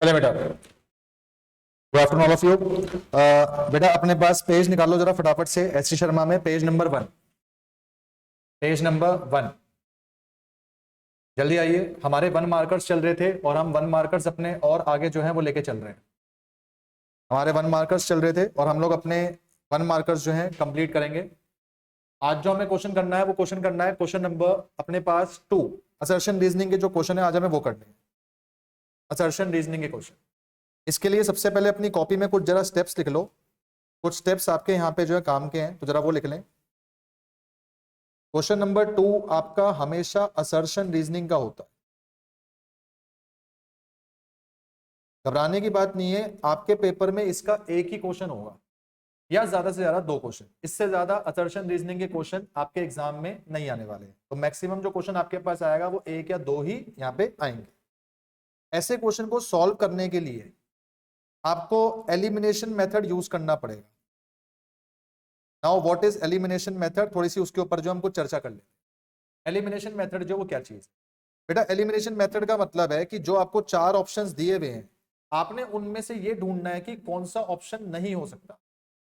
चले बेटा, good afternoon all of you. बेटा अपने पास पेज निकालो जरा फटाफट से, एस सी शर्मा में पेज नंबर 1, पेज नंबर 1 जल्दी आइए। हमारे 1 मार्कर्स चल रहे थे और हम 1 मार्कर्स अपने और आगे जो है वो लेके चल रहे हैं। हमारे 1 मार्कर्स चल रहे थे और हम लोग अपने 1 मार्कर्स जो है कंप्लीट करेंगे। आज जो हमें क्वेश्चन करना है वो क्वेश्चन करना है क्वेश्चन नंबर अपने पास 2, असर्शन रीजनिंग के जो क्वेश्चन है आज हमें वो करने हैं, असर्शन रीजनिंग के क्वेश्चन। इसके लिए सबसे पहले अपनी कॉपी में कुछ जरा स्टेप्स लिख लो, कुछ स्टेप्स आपके यहाँ पे जो है काम के हैं तो जरा वो लिख लें। क्वेश्चन नंबर 2 आपका हमेशा असर्शन रीजनिंग का होता है, घबराने की बात नहीं है। आपके पेपर में इसका एक ही क्वेश्चन होगा या ज्यादा से ज्यादा 2 क्वेश्चन, इससे ज्यादा असर्शन रीजनिंग के क्वेश्चन आपके एग्जाम में नहीं आने वाले हैं। तो मैक्सिमम जो क्वेश्चन आपके पास आएगा वो 1 या 2 ही यहाँ पे आएंगे। ऐसे क्वेश्चन को सॉल्व करने के लिए आपको एलिमिनेशन मेथड यूज करना पड़ेगा। Now what is elimination method, थोड़ी सी उसके ऊपर जो हम कुछ चर्चा कर लेते हैं। एलिमिनेशन मेथड जो वो क्या चीज है बेटा? एलिमिनेशन मेथड का मतलब है कि जो आपको 4 ऑप्शंस दिए हुए हैं, आपने उनमें से ये ढूंढना है कि कौन सा ऑप्शन नहीं हो सकता।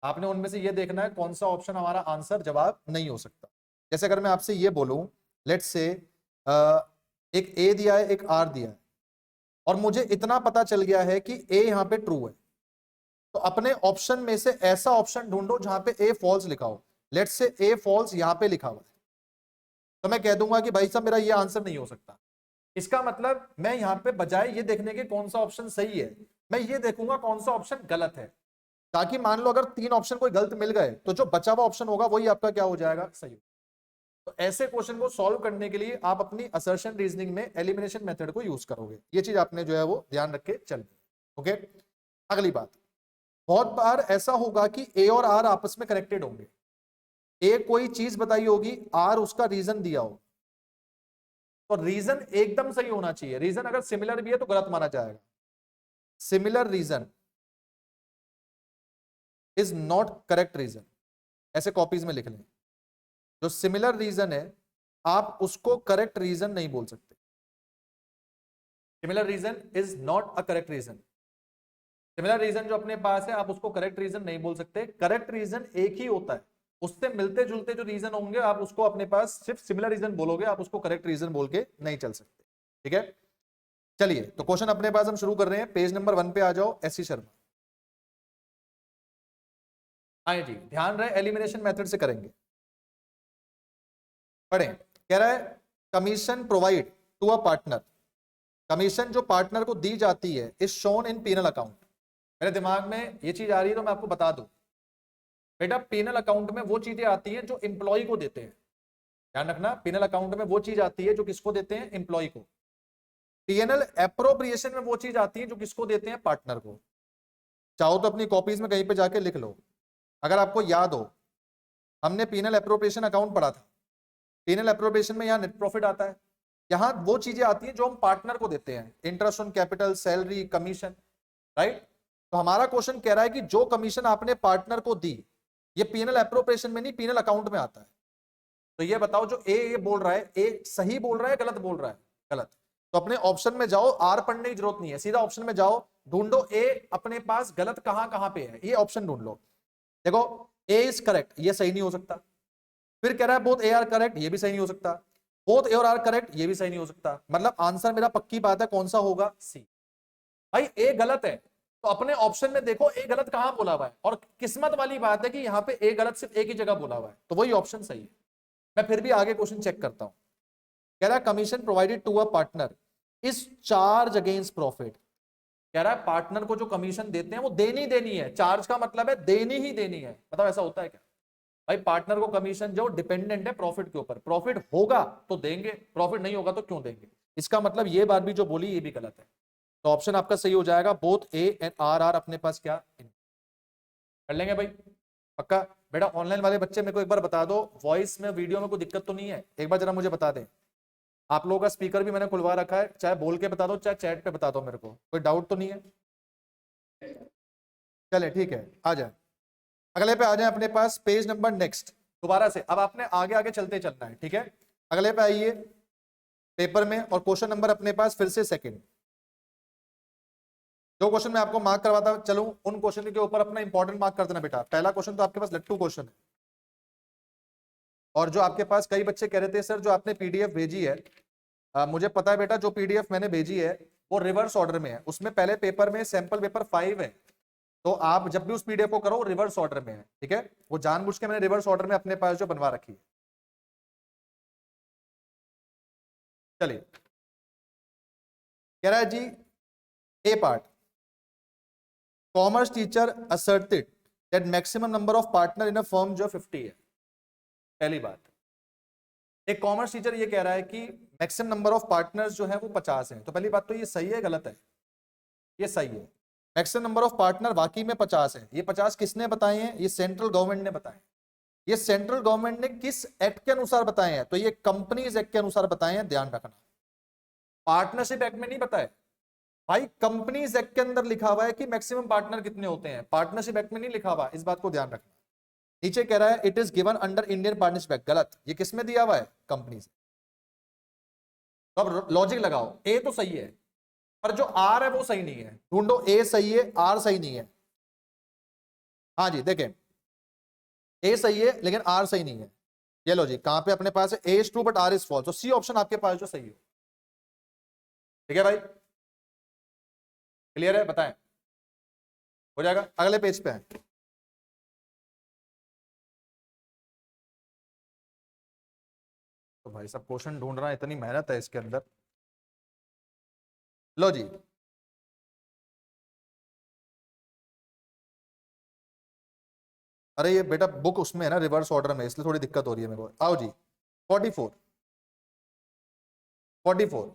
आपने उनमें से ये देखना है कौन सा ऑप्शन हमारा आंसर जवाब नहीं हो सकता। जैसे अगर मैं आपसे ये बोलूं, लेट्स से एक ए दिया है, एक आर दिया है, और मुझे इतना पता चल गया है कि ए यहां पे ट्रू है, तो अपने ऑप्शन में से ऐसा ऑप्शन ढूंढो जहां पे ए फॉल्स लिखा हो। लेट्स से ए फॉल्स यहां पे लिखा हुआ है, तो मैं कह दूंगा कि भाई साहब मेरा ये आंसर नहीं हो सकता। इसका मतलब मैं यहां पे बजाय ये देखने के कौन सा ऑप्शन सही है, मैं ये देखूंगा कौन सा ऑप्शन गलत है, ताकि मान लो अगर 3 ऑप्शन कोई गलत मिल गए तो जो बचा हुआ ऑप्शन होगा वही आपका क्या हो जाएगा, सही। तो ऐसे क्वेश्चन को सॉल्व करने के लिए आप अपनी असर्शन रीजनिंग में एलिमिनेशन मेथड को यूज करोगे। ये चीज आपने जो है वो ध्यान रख के चलनी। ओके, अगली बात, बहुत बार ऐसा होगा कि ए और आर आपस में कनेक्टेड होंगे। ए कोई चीज बताई होगी, आर उसका रीजन दिया हो, तो रीजन एकदम सही होना चाहिए। रीजन अगर सिमिलर भी है तो गलत माना जाएगा। Similar reason is not correct reason, ऐसे कॉपीज में लिख लें। जो सिमिलर रीजन है आप उसको करेक्ट रीजन नहीं बोल सकते। Similar reason is not a correct reason. Similar reason जो अपने पास है आप उसको करेक्ट रीजन नहीं बोल सकते। करेक्ट रीजन एक ही होता है, उससे मिलते जुलते जो रीजन होंगे आप उसको अपने पास सिर्फ सिमिलर रीजन बोलोगे, आप उसको करेक्ट रीजन बोल के नहीं चल सकते। ठीक है, चलिए तो क्वेश्चन अपने पास हम शुरू कर रहे हैं। पेज नंबर 1 पे आ जाओ, एस सी शर्मा। आए जी, ध्यान रहे एलिमिनेशन मेथड से करेंगे। पढ़ें, कह रहा है commission provide to a partner. Commission जो पार्टनर को दी जाती है is shown in P and L account. मेरे दिमाग में ये चीज आ रही है तो मैं आपको बता दूं बेटा, पीनल अकाउंट में वो चीजें आती हैं जो इंप्लॉय को देते हैं। ध्यान रखना, पीनल अकाउंट में वो चीज आती है जो किसको देते हैं, इंप्लॉय को। पीएनएल एप्रोप्रिएशन में वो चीज आती है जो किसको देते हैं, पार्टनर को। चाहो तो अपनी कॉपीज में कहीं पे जाके लिख लो। अगर आपको याद हो, हमने पीनल एप्रोप्रिएशन अकाउंट पढ़ा था। पीनल एप्रोप्रिएशन में यहाँ नेट प्रॉफिट आता है, यहाँ वो चीजें आती हैं जो हम पार्टनर को देते हैं, interest on capital, salary, commission, right. तो हमारा क्वेश्चन कह रहा है कि जो कमीशन आपने पार्टनर को दी ये पीनल एप्रोप्रिएशन में नहीं, पीनल अकाउंट में आता है। तो ये बताओ जो ए बोल रहा है, ए सही बोल रहा है गलत बोल रहा है, गलत। तो अपने ऑप्शन में जाओ, आर पढ़ने की जरूरत नहीं है, सीधा ऑप्शन में जाओ, ढूंढो ए अपने पास गलत कहां कहां पे है, ये ऑप्शन ढूंढ लो। देखो ए इज करेक्ट, ये सही नहीं हो सकता। फिर कह रहा है बोथ ए आर करेक्ट, ये भी सही नहीं हो सकता। बोथ ए और आर करेक्ट, ये भी सही नहीं हो सकता। मतलब आंसर मेरा पक्की बात है कौन सा होगा, सी। भाई ए गलत है तो अपने ऑप्शन में देखो ए गलत कहां बोला हुआ है, और किस्मत वाली बात है कि यहाँ पे ए गलत सिर्फ एक ही जगह बोला हुआ है, तो वही ऑप्शन सही है। मैं फिर भी आगे क्वेश्चन चेक करता हूं। कह रहा है commission provided to a partner is charge against profit. कह रहा है पार्टनर को जो कमीशन देते हैं वो देनी है। चार्ज का मतलब है देनी ही देनी है। मतलब ऐसा होता है क्या भाई? पार्टनर को कमीशन जो डिपेंडेंट है प्रॉफिट के ऊपर, प्रॉफिट होगा तो देंगे, प्रॉफिट नहीं होगा तो क्यों देंगे। इसका मतलब ये बात भी जो बोली ये भी गलत है। तो ऑप्शन आपका सही हो जाएगा, both A and R are अपने पास क्या कर लेंगे भाई, पक्का। बेटा ऑनलाइन वाले बच्चे मेरे को एक बार बता दो, वॉइस में वीडियो में कोई दिक्कत तो नहीं है, एक बार जरा मुझे बता दें। आप लोगों का स्पीकर भी मैंने खुलवा रखा है, चाहे बोल के बता दो चाहे चैट पे बता दो, मेरे को कोई डाउट तो नहीं है। चले ठीक है, आ जाए अगले पे, आ जाए अपने पास पेज नंबर नेक्स्ट दोबारा से। अब आपने आगे आगे चलते चलना है, ठीक है। अगले पे आइए पेपर में, और क्वेश्चन नंबर अपने पास फिर से सेकंड। जो क्वेश्चन मैं आपको मार्क करवाता चलूं उन क्वेश्चन के ऊपर अपना इंपॉर्टेंट मार्क कर देना बेटा। पहला क्वेश्चन तो आपके पास लट्टू क्वेश्चन है, और जो आपके पास कई बच्चे कह रहे थे सर जो आपने पीडीएफ भेजी है, मुझे पता है बेटा जो पीडीएफ मैंने भेजी है वो रिवर्स ऑर्डर में है, उसमें पहले पेपर में सैंपल पेपर 5 है, तो आप जब भी उस पीडीएफ को करो रिवर्स ऑर्डर में है, ठीक है। वो जानबूझ के मैंने रिवर्स ऑर्डर में अपने पास जो बनवा रखी है। चलिए, कह रहा है जी A part, commerce teacher asserted that maximum number of partner in a firm जो 50 है। पहली बात, एक कॉमर्स टीचर ये कह रहा है कि मैक्सिमम नंबर ऑफ पार्टनर्स जो है वो 50 है। तो पहली बात तो ये सही है गलत है? ये सही है। मैक्सिमम नंबर ऑफ पार्टनर वाकई में 50 है। ये 50 किसने बताए हैं? ये सेंट्रल गवर्नमेंट ने बताए। ये सेंट्रल गवर्नमेंट ने किस एक्ट के अनुसार बताए हैं? तो ये कंपनीज एक्ट के अनुसार बताए हैं, ध्यान रखना। पार्टनरशिप एक्ट में नहीं बताए भाई, कंपनीज एक्ट के अंदर लिखा हुआ है कि मैक्सिमम पार्टनर कितने होते हैं, पार्टनरशिप एक्ट में नहीं लिखा हुआ, इस बात को ध्यान रखना। नीचे कह रहा है it is given under Indian partnership act, गलत। ये किसमें दिया हुआ है? कंपनी से। तो अब लॉजिक लगाओ, ए तो सही है पर जो आर है वो सही नहीं है। ढूंढो ए सही है आर सही नहीं है। हाँ जी देखें, ए सही है लेकिन आर सही नहीं है। ये लॉजिक कहां पे अपने पास है? A is true but R is false. तो सी ऑप्शन आपके पास जो सही है। ठीक है भाई, क्लियर है? बताएं, हो जाएगा। अगले पेज पे है। तो भाई सब क्वेश्चन ढूंढना इतनी मेहनत है इसके अंदर। लो जी, अरे ये बेटा बुक उसमें है ना रिवर्स ऑर्डर में, इसलिए थोड़ी दिक्कत हो रही है मेरे को। आओ जी 44 44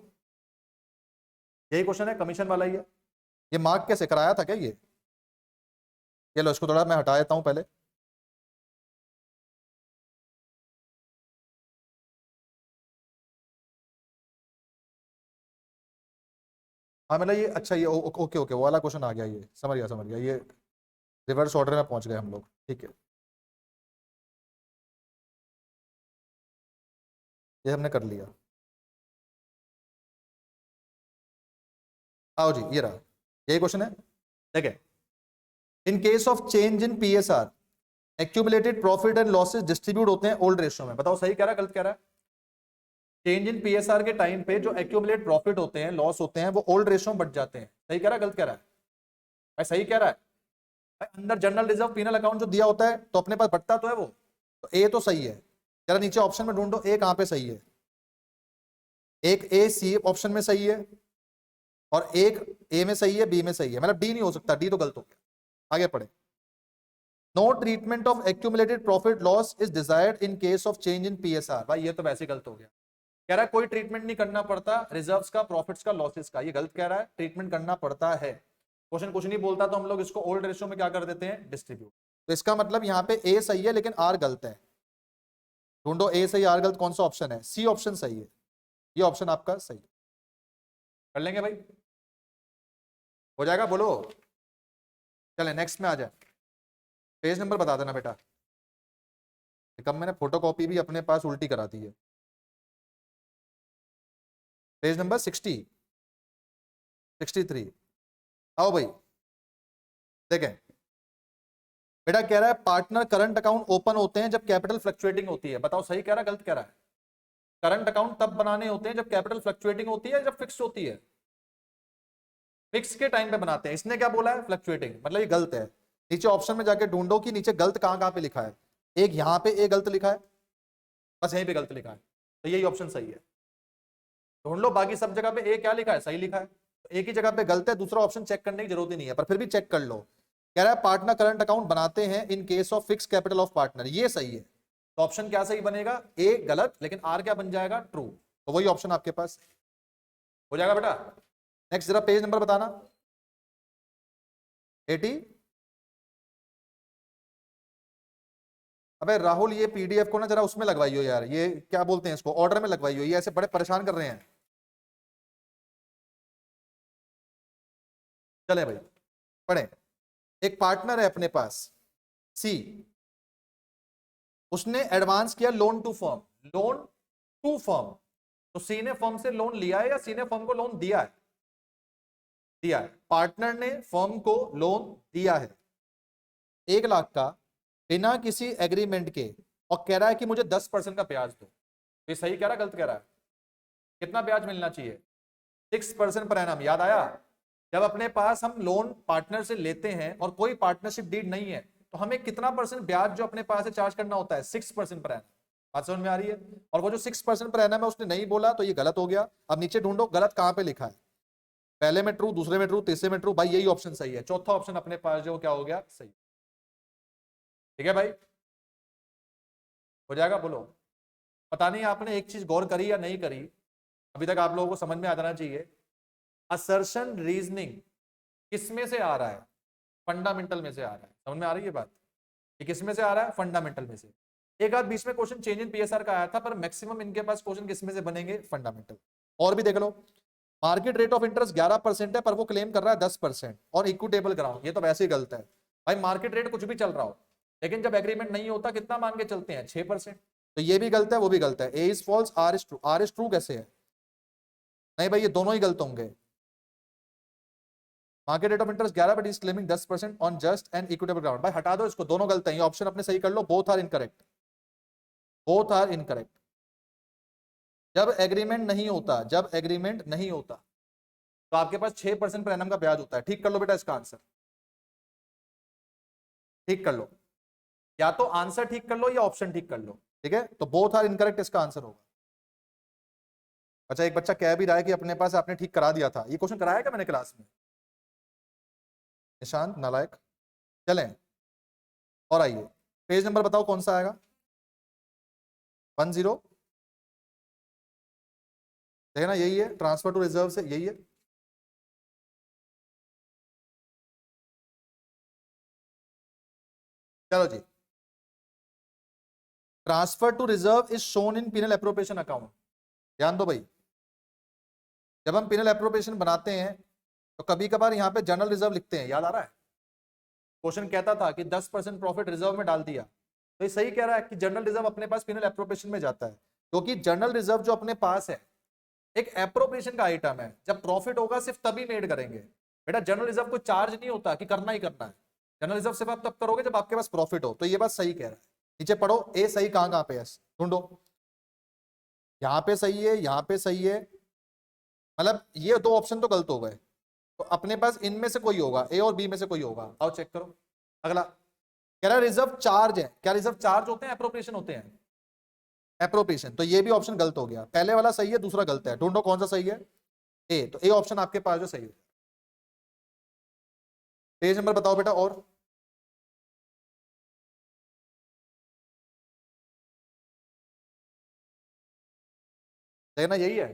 यही क्वेश्चन है, कमीशन वाला ही है। ये मार्क कैसे कराया था क्या ये लो इसको थोड़ा मैं हटा देता हूं पहले। हाँ मतलब ये अच्छा, ये ओके ओके वो वाला क्वेश्चन आ गया, ये समझ गया ये रिवर्स ऑर्डर में पहुंच गए हम लोग, ठीक है। ये हमने कर लिया। आओ जी, ये रहा, यही क्वेश्चन है। देखिए, इन case of change in PSR accumulated profit and losses distribute होते हैं ओल्ड रेशियो में। बताओ सही कह रहा है गलत कह रहा है? चेंज इन पीएसआर के टाइम पे जो एक्यूमुलेट प्रॉफिट होते हैं लॉस होते हैं वो ओल्ड रेशियो में बढ़ जाते हैं। सही कह रहा है गलत कह रहा है? भाई सही कह रहा है भाई। अंदर जनरल रिजर्व पीनल अकाउंट जो दिया होता है तो अपने पास बढ़ता तो है वो। तो ए तो सही है। जरा नीचे ऑप्शन में ढूंढो ए कहां पे सही है। एक ए सी ऑप्शन में सही है और एक ए में सही है बी में सही है, मतलब डी नहीं हो सकता, डी तो गलत हो गया। आगे पढ़े। No treatment of accumulated profit loss is desired in case of change in PSR. भाई ये तो वैसे गलत हो गया। कह रहा है कोई ट्रीटमेंट नहीं करना पड़ता रिजर्व्स का, प्रॉफिट्स का, लॉसेस का। ये गलत कह रहा है, ट्रीटमेंट करना पड़ता है। क्वेश्चन कुछ नहीं बोलता तो हम लोग इसको ओल्ड रेशियो में क्या कर देते हैं? डिस्ट्रीब्यूट। तो इसका मतलब यहाँ पे ए सही है लेकिन आर गलत है। ढूंढो ए सही आर गलत, कौन सा ऑप्शन है? सी ऑप्शन सही है, ये ऑप्शन आपका सही है। कर लेंगे भाई, हो जाएगा, बोलो। चले नेक्स्ट में आ जाए। पेज नंबर बता देना बेटा, कब मैंने फोटोकॉपी भी अपने पास उल्टी करा दी है। Page number 60 63। आओ भाई देखें, बेटा कह रहा है पार्टनर करंट अकाउंट ओपन होते हैं जब कैपिटल फ्लक्चुएटिंग होती है। बताओ सही कह रहा है गलत कह रहा है? करंट अकाउंट तब बनाने होते हैं जब कैपिटल फ्लक्चुएटिंग होती है, जब फिक्स होती है। फिक्स के टाइम पे बनाते हैं। इसने क्या बोला है? फ्लक्चुएटिंग, मतलब ये गलत है। नीचे ऑप्शन में जाके ढूंढो कि नीचे गलत कहां कहां पे लिखा है। एक यहां पे ए गलत लिखा है, बस यहीं पे गलत लिखा है, तो यही ऑप्शन सही है। ढूंढ लो, बाकी सब जगह पे ए क्या लिखा है? सही लिखा है। तो एक ही जगह पे गलत है, दूसरा ऑप्शन चेक करने की जरूरत ही नहीं है, पर फिर भी चेक कर लो। कह रहा है पार्टनर करंट अकाउंट बनाते हैं इन case of fix capital of partner, ये सही है। तो ऑप्शन क्या सही बनेगा? ए गलत, लेकिन आर क्या बन जाएगा? ट्रू। तो वही ऑप्शन आपके पास हो जाएगा बेटा। नेक्स्ट जरा पेज नंबर बताना। 80। अबे राहुल ये पीडीएफ को ना जरा उसमें लगवाइयो यार, ये क्या बोलते हैं इसको, ऑर्डर में लगवाइयो, ये ऐसे बड़े परेशान कर रहे हैं। चले भाई पढ़े। एक पार्टनर है अपने पास सी, उसने एडवांस किया loan to firm, loan to firm. तो सी ने फर्म से लोन लिया है या सी ने फर्म को लोन दिया है? दिया है, पार्टनर ने फर्म को लोन दिया है 1 लाख का बिना किसी एग्रीमेंट के, और कह रहा है कि मुझे 10% का ब्याज दो। ये सही कह रहा है गलत कह रहा है? कितना ब्याज मिलना चाहिए? 6% पर एनम। याद आया? जब अपने पास हम लोन पार्टनर से लेते हैं और कोई पार्टनरशिप डीड नहीं है, तो हमें कितना परसेंट ब्याज जो अपने पास से चार्ज करना होता है? 6% पर एनम। बात समझ में आ रही है? और वो जो 6% पर एनम है उसने नहीं बोला तो ये गलत हो गया। अब नीचे ढूंढो गलत कहां पे लिखा है, पहले में ट्रू, दूसरे में ट्रू, तीसरे में ट्रू। भाई यही ऑप्शन सही है, चौथा ऑप्शन अपने पास जो क्या हो गया? सही। ठीक है भाई, हो जाएगा? बोलो। पता नहीं आपने एक चीज गौर करी या नहीं करी, अभी तक आप लोगों को समझ में आ जाना चाहिए। असर्शन रीजनिंग किसमें से आ रहा है? फंडामेंटल में से आ रहा है। समझ में आ रही है बात? ये किस में से आ रहा है? फंडामेंटल में से। एक आध बीच में क्वेश्चन चेंज इन पीएसआर का आया था, पर मैक्सिमम इनके पास क्वेश्चन किस में से बनेंगे? फंडामेंटल। और भी देख लो, मार्केट रेट ऑफ इंटरेस्ट 11% है पर वो क्लेम कर रहा है 10% और इक्विटेबल ग्राउंड। ये तो वैसे ही गलत है भाई, मार्केट रेट कुछ भी चल रहा हो, लेकिन जब एग्रीमेंट नहीं होता कितना मान के चलते हैं? 6%। तो ये भी गलत है, वो भी गलत है। A is false, R is true. R is true कैसे है? नहीं भाई, ये दोनों ही गलत होंगे। Market rate of interest 11 but is claiming 10% on just and equitable ground. भाई हटा दो इसको, दोनों गलत है। ये ऑप्शन अपने सही कर लो, both are incorrect, both are incorrect. जब एग्रीमेंट नहीं होता, जब एग्रीमेंट नहीं होता तो आपके पास 6% पर एनम का ब्याज होता है। ठीक कर लो बेटा इसका आंसर, ठीक कर लो। या तो आंसर ठीक कर लो या ऑप्शन ठीक कर लो। ठीक है, तो बोथ आर इनकरेक्ट इसका आंसर होगा। अच्छा, एक बच्चा कह भी रहा है कि अपने पास आपने ठीक करा दिया था। ये क्वेश्चन कराया क्या मैंने क्लास में? निशांत नालायक। चलें और आइए, पेज नंबर बताओ कौन सा आएगा? 10। देखना यही है, ट्रांसफर टू रिजर्व से यही है। चलो जी, transfer to reserve is shown in PnL appropriation account. ध्यान दो भाई, जब हम पिनल एप्रोप्रिएशन बनाते हैं तो कभी कभार यहाँ पे जनरल रिजर्व लिखते हैं। याद आ रहा है? क्वेश्चन कहता था कि 10% प्रॉफिट रिजर्व में डाल दिया, तो ये सही कह रहा है कि जनरल रिजर्व अपने पास पिनल एप्रोप्रिएशन में जाता है, क्योंकि जनरल रिजर्व जो अपने पास है एक एप्रोप्रिएशन का आइटम है। जब प्रॉफिट होगा सिर्फ तभी मेड करेंगे बेटा। जनरल रिजर्व को चार्ज नहीं होता कि करना ही करना है। जनरल रिजर्व सिर्फ आप तब करोगे जब आपके पास प्रॉफिट हो। तो ये बात सही कह रहा है। नीचे पढ़ो, ए सही कहां कहां पे है ढूंढो। यहाँ पे सही है, यहाँ पे सही है, मतलब ये दो ऑप्शन तो गलत हो गए। तो अपने पास इनमें से कोई होगा, ए और बी में से कोई होगा। आओ चेक करो। अगला कह रहा है रिजर्व चार्ज है। क्या रिजर्व चार्ज होते हैं? एप्रोप्रिएशन होते हैं। एप्रोप्रिएशन, तो ये भी ऑप्शन गलत हो गया। पहले वाला सही है, दूसरा गलत है। ढूंढो कौन सा सही है? ए। तो ए ऑप्शन आपके पास जो सही है। पेज नंबर बताओ बेटा। और देखना यही है।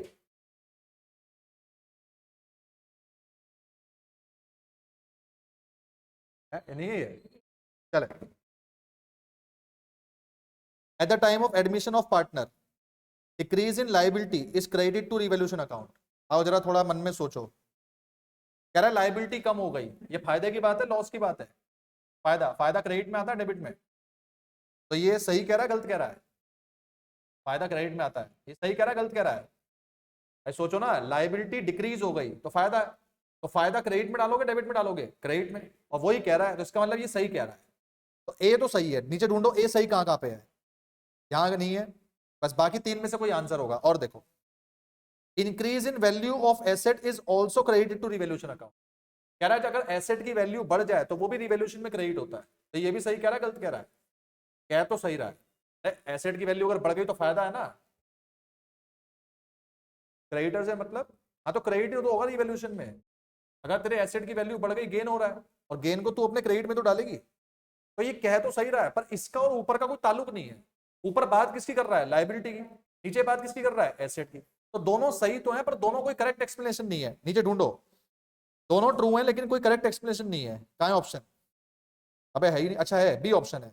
नहीं है? चले, at the time of admission of partner decrease in liability is credit to revolution account. आओ जरा थोड़ा मन में सोचो। कह रहा है लाइबिलिटी कम हो गई, ये फायदे की बात है लॉस की बात है? फायदा, फायदा क्रेडिट में आता है डेबिट में? तो ये सही कह रहा है गलत कह रहा है? फायदा क्रेडिट में आता है। ये सही कह रहा है गलत कह रहा है? ऐसे सोचो ना, लाइबिलिटी डिक्रीज हो गई तो फायदा है। तो फायदा क्रेडिट में डालोगे डेबिट में डालोगे? क्रेडिट में। और वही कह रहा है, तो इसका मतलब ये सही कह रहा है। तो ए तो सही है। नीचे ढूंढो ए सही कहां कहां पे है। यहां नहीं है, बस बाकी तीन में से कोई आंसर होगा। और देखो, increase in value of asset is also credit to revolution account. कह रहा है कि अगर एसेट की वैल्यू बढ़ जाए तो वो भी रिवोल्यूशन में क्रेडिट होता है। तो ये भी सही कह रहा है गलत कह रहा है? कह तो सही रहा है। एसेट की वैल्यू अगर बढ़ गई तो फायदा है ना, क्रेडिटर से मतलब। हाँ, तो क्रेडिट तो होगा रिवोल्यूशन में। अगर तेरे एसेट की वैल्यू बढ़ गई, गेन हो रहा है, और गेन को तू अपने क्रेडिट में तो डालेगी। तो ये कह तो सही रहा है, पर इसका और ऊपर का कोई ताल्लुक नहीं है। ऊपर बात किसकी कर रहा है? लाइबिलिटी की। नीचे बात किसकी कर रहा है? एसेट की। तो दोनों सही तो है, पर दोनों कोई करेक्ट एक्सप्लेनेशन नहीं है। नीचे ढूंढो, दोनों ट्रू है लेकिन कोई करेक्ट एक्सप्लेनेशन नहीं है। कहां है ऑप्शन? अबे है ही नहीं। अच्छा है, बी ऑप्शन है।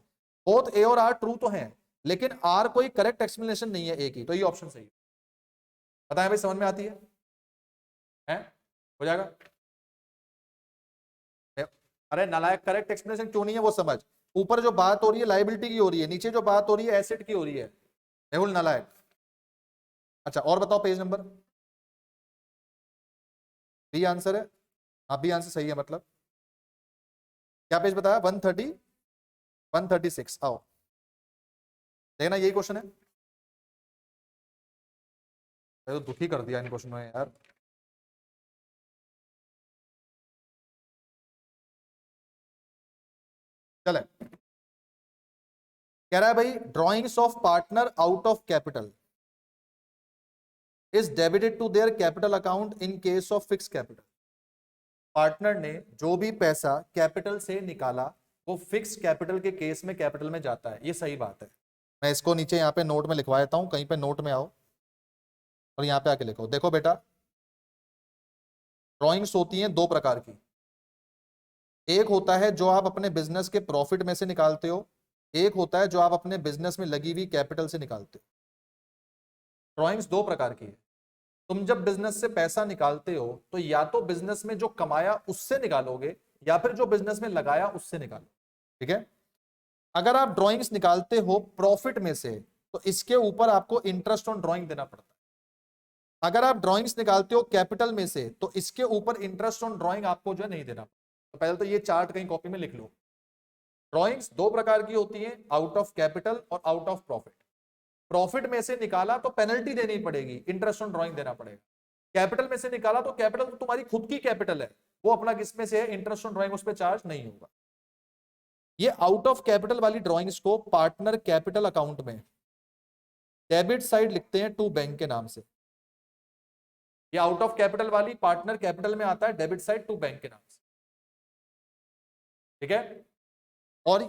बोथ ए और आर ट्रू तो हैं, लेकिन आर कोई करेक्ट एक्सप्लेनेशन नहीं है ए की। तो ये ऑप्शन सही है। बताएं भाई, समझ में आती है? हो जाएगा? अरे नालायक, करेक्ट एक्सप्लेनेशन क्यों नहीं है वो समझ। ऊपर जो बात हो रही है लाइबिलिटी की हो रही है, नीचे जो बात हो रही है एसेट की हो रही है। मेहुल नालायक। अच्छा और बताओ, पेज नंबर बी आंसर है। आप भी आंसर सही है मतलब। क्या पेज बताया? 130 136। आओ देखना, यही क्वेश्चन है। तो दुखी कर दिया इन क्वेश्चनों ने यार। चले, कह रहा है भाई drawings of partner out of capital is debited to their capital account in case of fix capital. Partner ने जो भी पैसा कैपिटल से निकाला वो फिक्स कैपिटल के केस में कैपिटल में जाता है। ये सही बात है। मैं इसको नीचे यहाँ पे नोट में लिखवा देता हूं, कहीं पे नोट में आओ और यहाँ पे आके लिखो। देखो बेटा, ड्रॉइंग्स होती हैं दो प्रकार की। एक होता है जो आप अपने बिजनेस के प्रॉफिट में से निकालते हो, एक होता है जो आप अपने बिजनेस में लगी हुई कैपिटल से निकालते हो। ड्रॉइंग्स दो प्रकार की है। तुम जब बिजनेस से पैसा निकालते हो तो या तो बिजनेस में जो कमाया उससे निकालोगे या फिर जो बिजनेस में लगाया उससे निकालो। ठीक है। अगर आप ड्रॉइंग्स निकालते हो प्रॉफिट में से तो इसके ऊपर आपको इंटरेस्ट ऑन ड्रॉइंग देना पड़ता है। अगर आप ड्रॉइंग्स निकालते हो कैपिटल में से तो इसके ऊपर इंटरेस्ट ऑन ड्रॉइंग आपको जो है नहीं देना। तो पहले तो ये चार्ट कहीं कॉपी में लिख लो। ड्रॉइंग्स दो प्रकार की होती हैं, आउट ऑफ कैपिटल और आउट ऑफ प्रॉफिट। प्रॉफिट में से निकाला तो पेनल्टी देनी पड़ेगी, इंटरेस्ट ऑन ड्रॉइंग देना पड़ेगा। कैपिटल में से निकाला तो कैपिटल तो तुम्हारी खुद की कैपिटल है, वो अपना किस में से है, इंटरेस्ट ऑन ड्रॉइंग उस पर चार्ज नहीं होगा। ये आउट ऑफ कैपिटल वाली ड्रॉइंग्स को पार्टनर कैपिटल अकाउंट में डेबिट साइड लिखते हैं टू बैंक के नाम से। ये आउट ऑफ कैपिटल वाली पार्टनर कैपिटल में आता है, डेबिट साइड टू बैंक के नाम से। ठीक है। और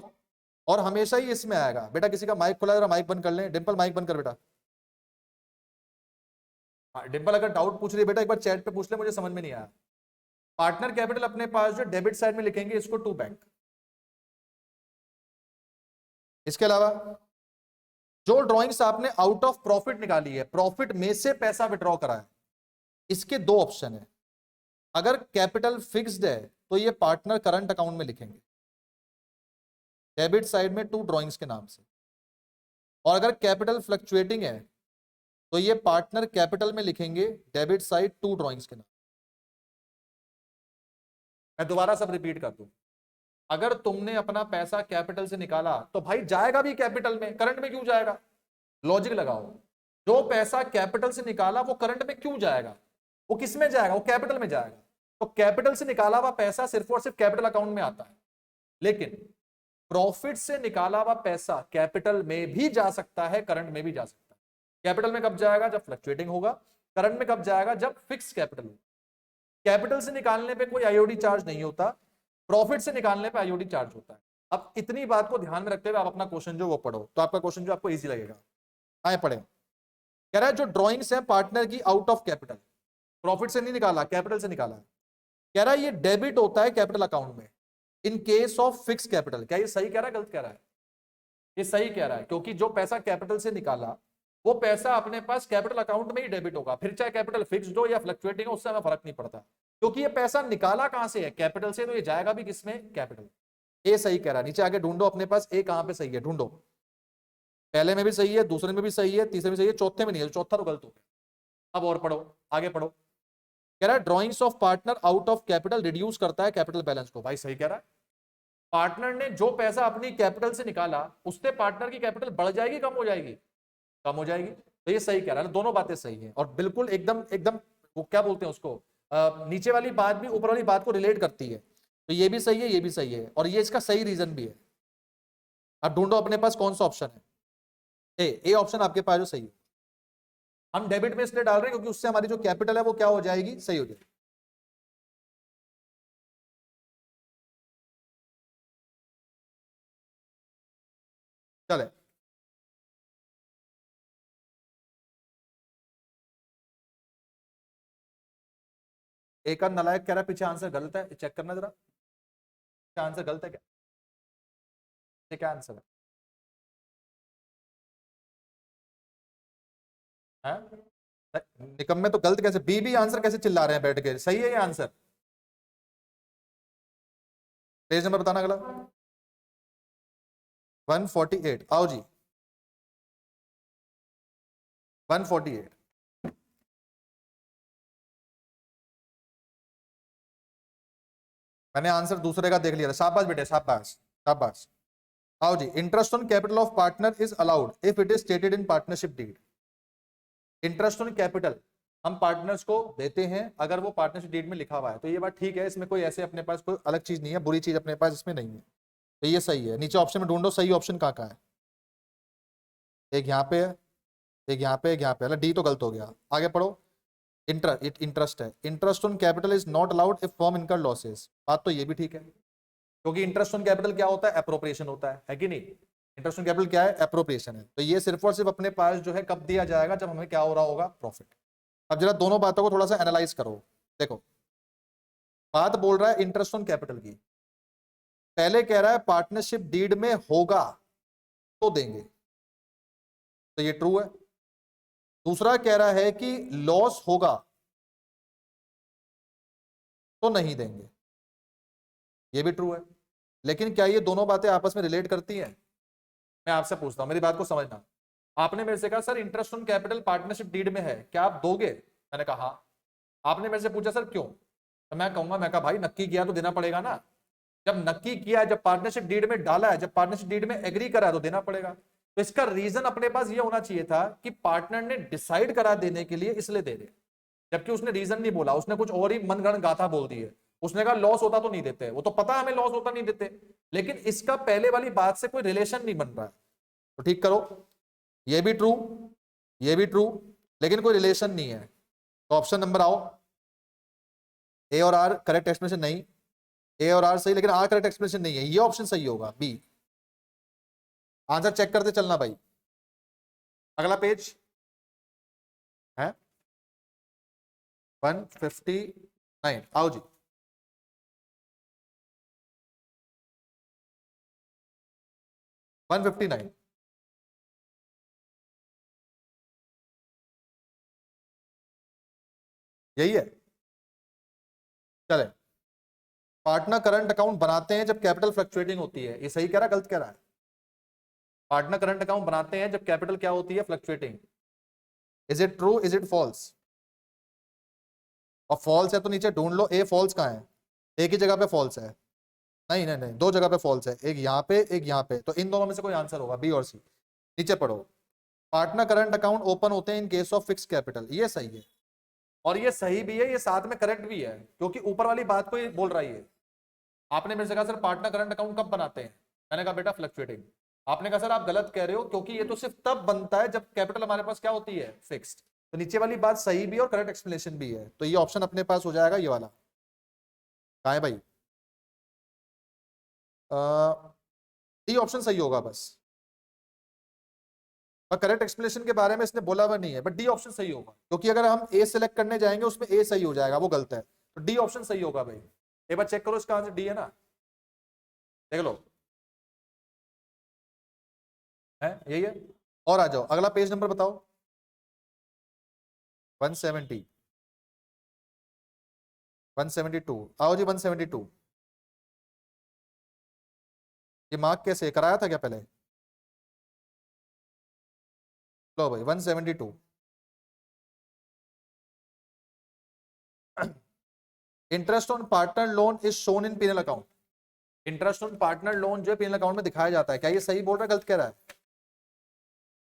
और हमेशा ही इसमें आएगा बेटा। किसी का माइक खुला है, जरा माइक बंद कर लें। डिंपल माइक बंद कर बेटा। डिंपल अगर डाउट पूछ रही है बेटा एक बार चैट पे पूछ ले, मुझे समझ में नहीं आया। पार्टनर कैपिटल अपने पास जो डेबिट साइड में लिखेंगे इसको टू बैंक। इसके अलावा जो ड्रॉइंग्स आपने आउट ऑफ प्रॉफिट निकाली है, प्रॉफिट में से पैसा विड्रॉ करा है, इसके दो ऑप्शन है। अगर कैपिटल फिक्स्ड है तो ये पार्टनर करंट अकाउंट में लिखेंगे डेबिट साइड में टू ड्रॉइंग्स के नाम से, और अगर कैपिटल फ्लक्चुएटिंग है तो ये पार्टनर कैपिटल में लिखेंगे डेबिट साइड टू ड्रॉइंग्स के नाम। मैं दोबारा सब रिपीट कर दूं। अगर तुमने अपना पैसा कैपिटल से निकाला तो भाई जाएगा भी कैपिटल में, करंट में क्यों जाएगा? लॉजिक लगाओ। जो पैसा कैपिटल से निकाला वो करंट में क्यों जाएगा? वो किस में जाएगा? वो कैपिटल में जाएगा। तो कैपिटल से निकाला हुआ पैसा सिर्फ और सिर्फ कैपिटल अकाउंट में आता है। लेकिन प्रॉफिट से निकाला हुआ पैसा कैपिटल में भी जा सकता है, करंट में भी जा सकता है। कैपिटल में कब जाएगा? जब फ्लक्चुएटिंग होगा। करंट में कब जाएगा? जब फिक्स कैपिटल होगा। कैपिटल से निकालने पे कोई आईओडी चार्ज नहीं होता, प्रॉफिट से निकालने पे आईओडी चार्ज होता है। अब इतनी बात को ध्यान में रखते हुए आप अपना क्वेश्चन जो वो पढ़ो, तो आपका क्वेश्चन जो आपको इजी लगेगा। आए पढ़े। कह रहा है जो ड्रॉइंग्स है पार्टनर की आउट ऑफ कैपिटल, प्रॉफिट से नहीं निकाला, कैपिटल से निकाला है। कह रहा है ये डेबिट होता है कैपिटल अकाउंट में इन केस ऑफ फिक्स कैपिटल। क्या ये सही कह रहा है, गलत कह रहा है? ये सही कह रहा है, क्योंकि जो पैसा कैपिटल से निकाला वो पैसा अपने पास कैपिटल अकाउंट में ही डेबिट होगा, फिर चाहे कैपिटल फिक्स्ड हो या फ्लक्चुएटिंग हो, उससे हमें फर्क नहीं पड़ता, क्योंकि ये पैसा निकाला कहां से है? कैपिटल से, तो ये जाएगा भी किसमें? कैपिटल। ए सही कह रहा है। नीचे आगे ढूंढो अपने पास ए कहां पे सही है, ढूंढो। पहले में भी सही है, दूसरे में भी सही है, तीसरे में सही है, चौथे में नहीं है, चौथा तो गलत हो गया। अब और पढ़ो, आगे पढ़ो। कह रहा है drawings of partner out of capital reduce करता है कैपिटल बैलेंस को। भाई सही कह रहा है। पार्टनर ने जो पैसा अपनी कैपिटल से निकाला उससे पार्टनर की कैपिटल बढ़ जाएगी, कम हो जाएगी? कम हो जाएगी। तो ये सही कह रहा है, दोनों बातें सही हैं और बिल्कुल एकदम एकदम वो क्या बोलते हैं उसको, नीचे वाली बात भी ऊपर वाली बात को रिलेट करती है। तो ये भी सही है, ये भी सही है, और ये इसका सही रीजन भी है। अब ढूंढो अपने पास कौन सा ऑप्शन है। ए ऑप्शन आपके पास जो सही है। हम डेबिट में इसलिए डाल रहे हैं क्योंकि उससे हमारी जो कैपिटल है वो क्या हो जाएगी? सही हो जाएगी। चले, एक और नालायक कह रहा है पीछे आंसर गलत है, चेक करना जरा, आंसर गलत है क्या? ये क्या आंसर है? निकम्मे तो गलत कैसे? बी आंसर कैसे चिल्ला रहे हैं बैठ के? सही है ये आंसर। पेज नंबर बताना अगला। 148। आओ जी, 148। मैंने आंसर दूसरे का देख लिया था, शाबाश बेटे शाबाश शाबाश। आओ जी, interest on capital of partner is allowed if it is stated in partnership deed. Interest on capital हम पार्टनर्स को देते हैं अगर वो पार्टनरशिप डीड में लिखा हुआ है, तो ये बात ठीक है, इसमें कोई ऐसे अपने पास कोई अलग चीज नहीं है, बुरी चीज अपने पास इसमें नहीं है, तो ये सही है। नीचे ऑप्शन में ढूंढो सही ऑप्शन कहाँ कहाँ है। एक यहाँ पे है, एक यहाँ पे, एक यहाँ पे, डी तो गलत हो गया। आगे पढ़ो। इंटरेस्ट है, interest on capital is not allowed if firm इनकर लॉसेस। बात तो ये भी ठीक है, क्योंकि इंटरेस्ट ऑन कैपिटल क्या होता है, एप्रोप्रिएशन होता है कि नहीं। इंटरेस्ट ऑन कैपिटल क्या है, एप्रोप्रिएशन है, तो ये सिर्फ और सिर्फ अपने पास जो है कब दिया जाएगा, जब हमें क्या हो रहा होगा, प्रॉफिट। अब जरा दोनों बातों को थोड़ा सा एनालाइज करो। देखो, बात बोल रहा है इंटरेस्ट ऑन कैपिटल की, पहले कह रहा है पार्टनरशिप डीड में होगा तो देंगे, तो ये ट्रू है। दूसरा कह रहा है कि लॉस होगा तो नहीं देंगे, ये भी ट्रू है। लेकिन क्या ये दोनों बातें आपस में रिलेट करती हैं? मैं आपसे पूछता हूं, मेरी बात को समझना। आपने मेरे से कहा sir interest on capital partnership deed में है, क्या आप दोगे? मैंने कहा हाँ। आपने मेरे से पूछा सर क्यों, तो मैं कहूंगा, मैं कहा भाई नक्की किया तो देना पड़ेगा ना। जब नक्की किया है, जब पार्टनरशिप डीड में डाला है, जब पार्टनरशिप डीड में एग्री करा है, तो देना पड़ेगा। तो इसका रीजन अपने पास ये होना चाहिए था कि पार्टनर ने डिसाइड करा देने के लिए, इसलिए दे रहे, जबकि उसने रीजन नहीं बोला, उसने कुछ और ही मनगढ़ंत गाथा बोल दी है। उसने कहा लॉस होता तो नहीं देते, वो तो पता है हमें लॉस होता नहीं देते, लेकिन इसका पहले वाली बात से कोई रिलेशन नहीं बन रहा है, तो ठीक करो। ये भी ट्रू, ये भी ट्रू, लेकिन कोई रिलेशन नहीं है, तो ऑप्शन नंबर आओ, ए और आर करेक्ट एक्सप्लेनेशन नहीं, ए और आर सही, लेकिन आर करेक्ट एक्सप्लेनेशन नहीं है, ये ऑप्शन सही होगा बी। आंसर चेक करते चलना भाई। अगला पेज है 159, आओ जी। वन 159, यही है। चले, पार्टनर करंट अकाउंट बनाते हैं जब कैपिटल फ्लक्चुएटिंग होती है, ये सही कह रहा है गलत कह रहा है? पार्टनर करंट अकाउंट बनाते हैं जब कैपिटल क्या होती है, fluctuating. Is it true, is it falls? और फॉल्स है तो नीचे ढूंढ लो, ए फॉल्स कहाँ है? एक ही जगह पे फॉल्स है, नहीं नहीं नहीं, दो जगह पे फॉल्स है, एक यहाँ पे एक यहाँ पे, तो इन दोनों में से कोई आंसर होगा, बी और सी। नीचे पढ़ो, पार्टनर करंट अकाउंट ओपन होते हैं इन केस ऑफ फिक्स कैपिटल, ये सही है, और ये सही भी है, ये साथ में करेक्ट भी है, क्योंकि ऊपर वाली बात को ये बोल रही है। आपने मेरे से कहा सर पार्टनर करंट अकाउंट कब बनाते हैं, मैंने कहा बेटा फ्लक्चुएटिंग। आपने कहा सर आप गलत कह रहे हो, क्योंकि ये तो सिर्फ तब बनता है जब कैपिटल हमारे पास क्या होती है, फिक्स्ड। तो नीचे वाली बात सही भी और करेक्ट एक्सप्लेनेशन भी है, तो ये ऑप्शन अपने पास हो जाएगा, ये वाला। कहाँ है भाई? डी ऑप्शन सही होगा बस, और करेक्ट एक्सप्लेनेशन के बारे में इसने बोला हुआ नहीं है, बट डी ऑप्शन सही होगा, क्योंकि अगर हम ए सिलेक्ट करने जाएंगे उसमें ए सही हो जाएगा, वो गलत है, तो डी ऑप्शन सही होगा भाई। एक बार चेक करो, इसका आंसर डी है ना, देख लो, है यही है। और आ जाओ, अगला पेज नंबर बताओ, 170, 172, आओ जी 172। ये मार्क कैसे कराया था क्या पहले? लो भाई 172, interest on partner loan is shown in P and L account. Interest on partner loan जो है पीनल अकाउंट में दिखाया जाता है, क्या ये सही बोल रहा है गलत कह रहा है?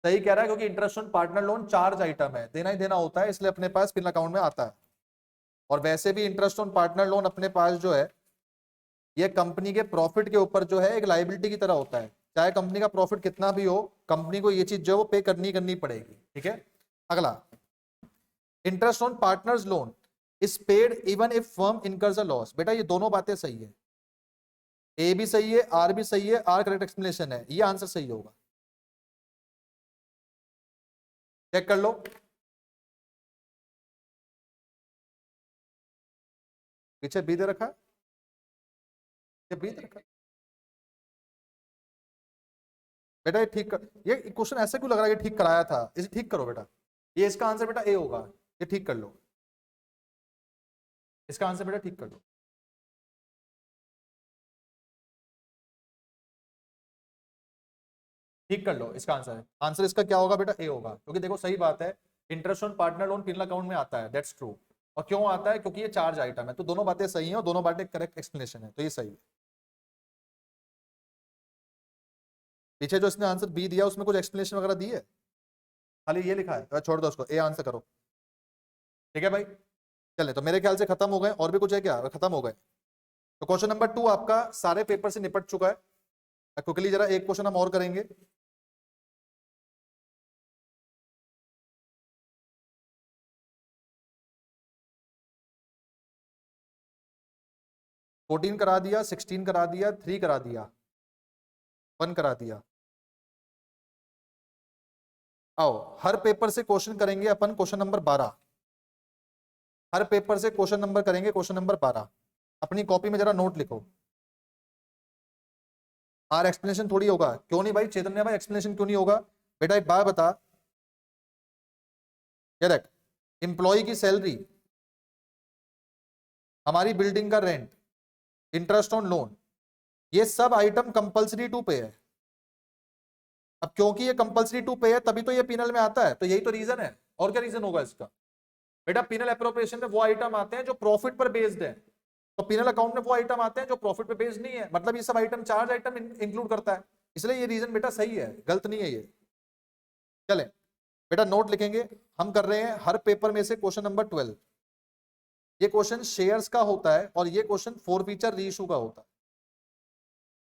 सही कह रहा है, क्योंकि interest on partner loan charge item है, देना ही देना होता है, इसलिए अपने पास पीनल अकाउंट में आता है। और वैसे भी इंटरेस्ट ऑन पार्टनर लोन अपने पास जो है, ये कंपनी के प्रॉफिट के ऊपर जो है एक लाइबिलिटी की तरह होता है, चाहे कंपनी का प्रॉफिट कितना भी हो, कंपनी को ये चीज जो है वो पे करनी पड़ेगी, ठीक है। अगला, interest on partners loan is paid even if firm incurs a loss. बेटा ये दोनों बातें सही है, ए भी सही है, आर भी सही है, आर करेक्ट एक्सप्लेनेशन है, ये आंसर सही होगा, चेक कर लो। पीछे बी दे रखा है, ये बी दे रखा है। बेटा ये ठीक कर, ये क्वेश्चन ऐसा क्यों लग रहा है, ये ठीक कराया था, इसे ठीक करो बेटा, ये इसका आंसर बेटा ए होगा, ये ठीक कर लो, इसका आंसर बेटा ठीक कर लो। ठीक कर लो, इसका आंसर है, आंसर इसका क्या होगा बेटा, ए होगा, क्योंकि देखो सही बात है, interest on partner loan P and L account में आता है, दैट्स ट्रू। और क्यों आता है? क्योंकि ये चार्ज आइटम है। तो दोनों बातें सही हैं और दोनों बातें करेक्ट एक्सप्लेनेशन है, तो ये सही है। पीछे जो इसने आंसर बी दिया उसमें कुछ एक्सप्लेनेशन वगैरह दी है? खाली ये लिखा है तो छोड़ दो उसको, ए आंसर करो। ठीक है भाई, चले तो मेरे ख्याल से खत्म हो गए। और भी कुछ है क्या? खत्म हो गए। तो क्वेश्चन नंबर 2 आपका सारे पेपर से निपट चुका है। क्विकली जरा एक क्वेश्चन हम और करेंगे। फोर्टीन करा दिया, 16 करा दिया, 3 करा दिया, 1 करा दिया। आओ हर पेपर से क्वेश्चन करेंगे अपन। क्वेश्चन नंबर 12, हर पेपर से क्वेश्चन नंबर करेंगे। क्वेश्चन नंबर 12 अपनी कॉपी में जरा नोट लिखो। और एक्सप्लेनेशन थोड़ी होगा। क्यों नहीं भाई चैतन्य भाई, एक्सप्लेनेशन क्यों नहीं होगा? बेटा एक बात बता, ये देख, एम्प्लॉय की सैलरी, हमारी बिल्डिंग का रेंट, इंटरेस्ट ऑन लोन, ये सब आइटम कंपलसरी टू पे है। अब क्योंकि ये कंपलसरी टू पे है तभी तो ये पीनल में आता है, तो यही तो रीजन है। और क्या रीजन होगा इसका? बेटा पीनल एप्रोप्रिएशन में वो आइटम आते हैं जो प्रॉफिट पर बेस्ड है, तो पीनल अकाउंट में वो आइटम आते हैं जो प्रॉफिट पे बेस्ड नहीं है। मतलब ये सब आइटम चार्ज आइटम इंक्लूड करता है, इसलिए ये रीजन बेटा सही है, गलत नहीं है ये। चले बेटा नोट लिखेंगे। हम कर रहे हैं हर पेपर में से क्वेश्चन नंबर 12। ये क्वेश्चन शेयर्स का होता है और ये क्वेश्चन फॉरफीचर रीइश्यू का होता है।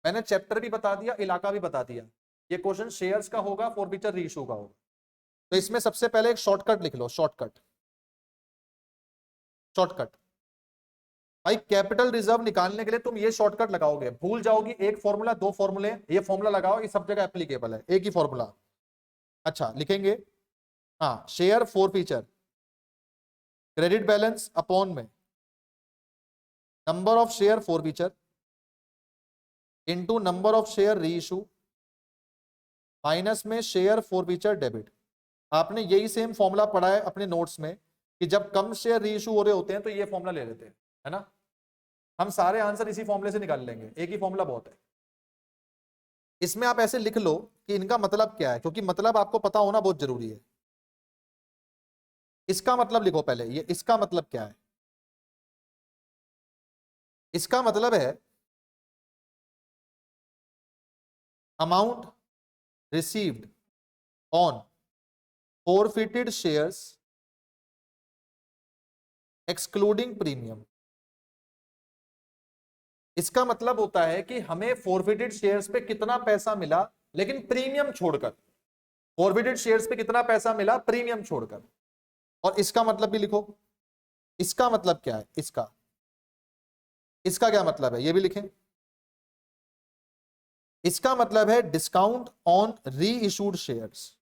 मैंने चैप्टर भी बता दिया, इलाका भी बता दिया। ये क्वेश्चन शेयर्स का होगा, फॉरफीचर रीइश्यू का होगा। तो इसमें सबसे पहले एक शॉर्टकट लिख लो। शॉर्टकट, शॉर्टकट भाई, कैपिटल रिजर्व निकालने के लिए तुम ये शॉर्टकट लगाओगे, भूल जाओगी एक फॉर्मूला, दो फॉर्मूले, ये फॉर्मूला लगाओ, ये सब जगह एप्लीकेबल है, एक ही फॉर्मूला। अच्छा लिखेंगे, हाँ, share forfeiture credit balance upon में number of share forfeiture into number of share reissue minus में शेयर फॉरफीचर डेबिट। आपने यही सेम फॉर्मूला पढ़ा है अपने नोट्स में कि जब कम शेयर रीइश्यू हो रहे होते हैं तो ये फॉर्मूला ले लेते हैं, है ना। हम सारे आंसर इसी फॉर्मूले से निकाल लेंगे, एक ही फॉर्मूला बहुत है। इसमें आप ऐसे लिख लो कि इनका मतलब क्या है, क्योंकि मतलब आपको पता होना बहुत जरूरी है। इसका मतलब लिखो पहले, ये इसका मतलब क्या है? इसका मतलब है amount received on forfeited shares excluding premium. इसका मतलब होता है कि हमें फॉरफिटेड शेयर्स पे कितना पैसा मिला लेकिन प्रीमियम छोड़कर। फॉरफिटेड शेयर्स पे कितना पैसा मिला प्रीमियम छोड़कर। और इसका मतलब भी लिखो। इसका मतलब क्या है? इसका इसका क्या मतलब है ये भी लिखें। इसका मतलब है डिस्काउंट ऑन री इशूड शेयर्स।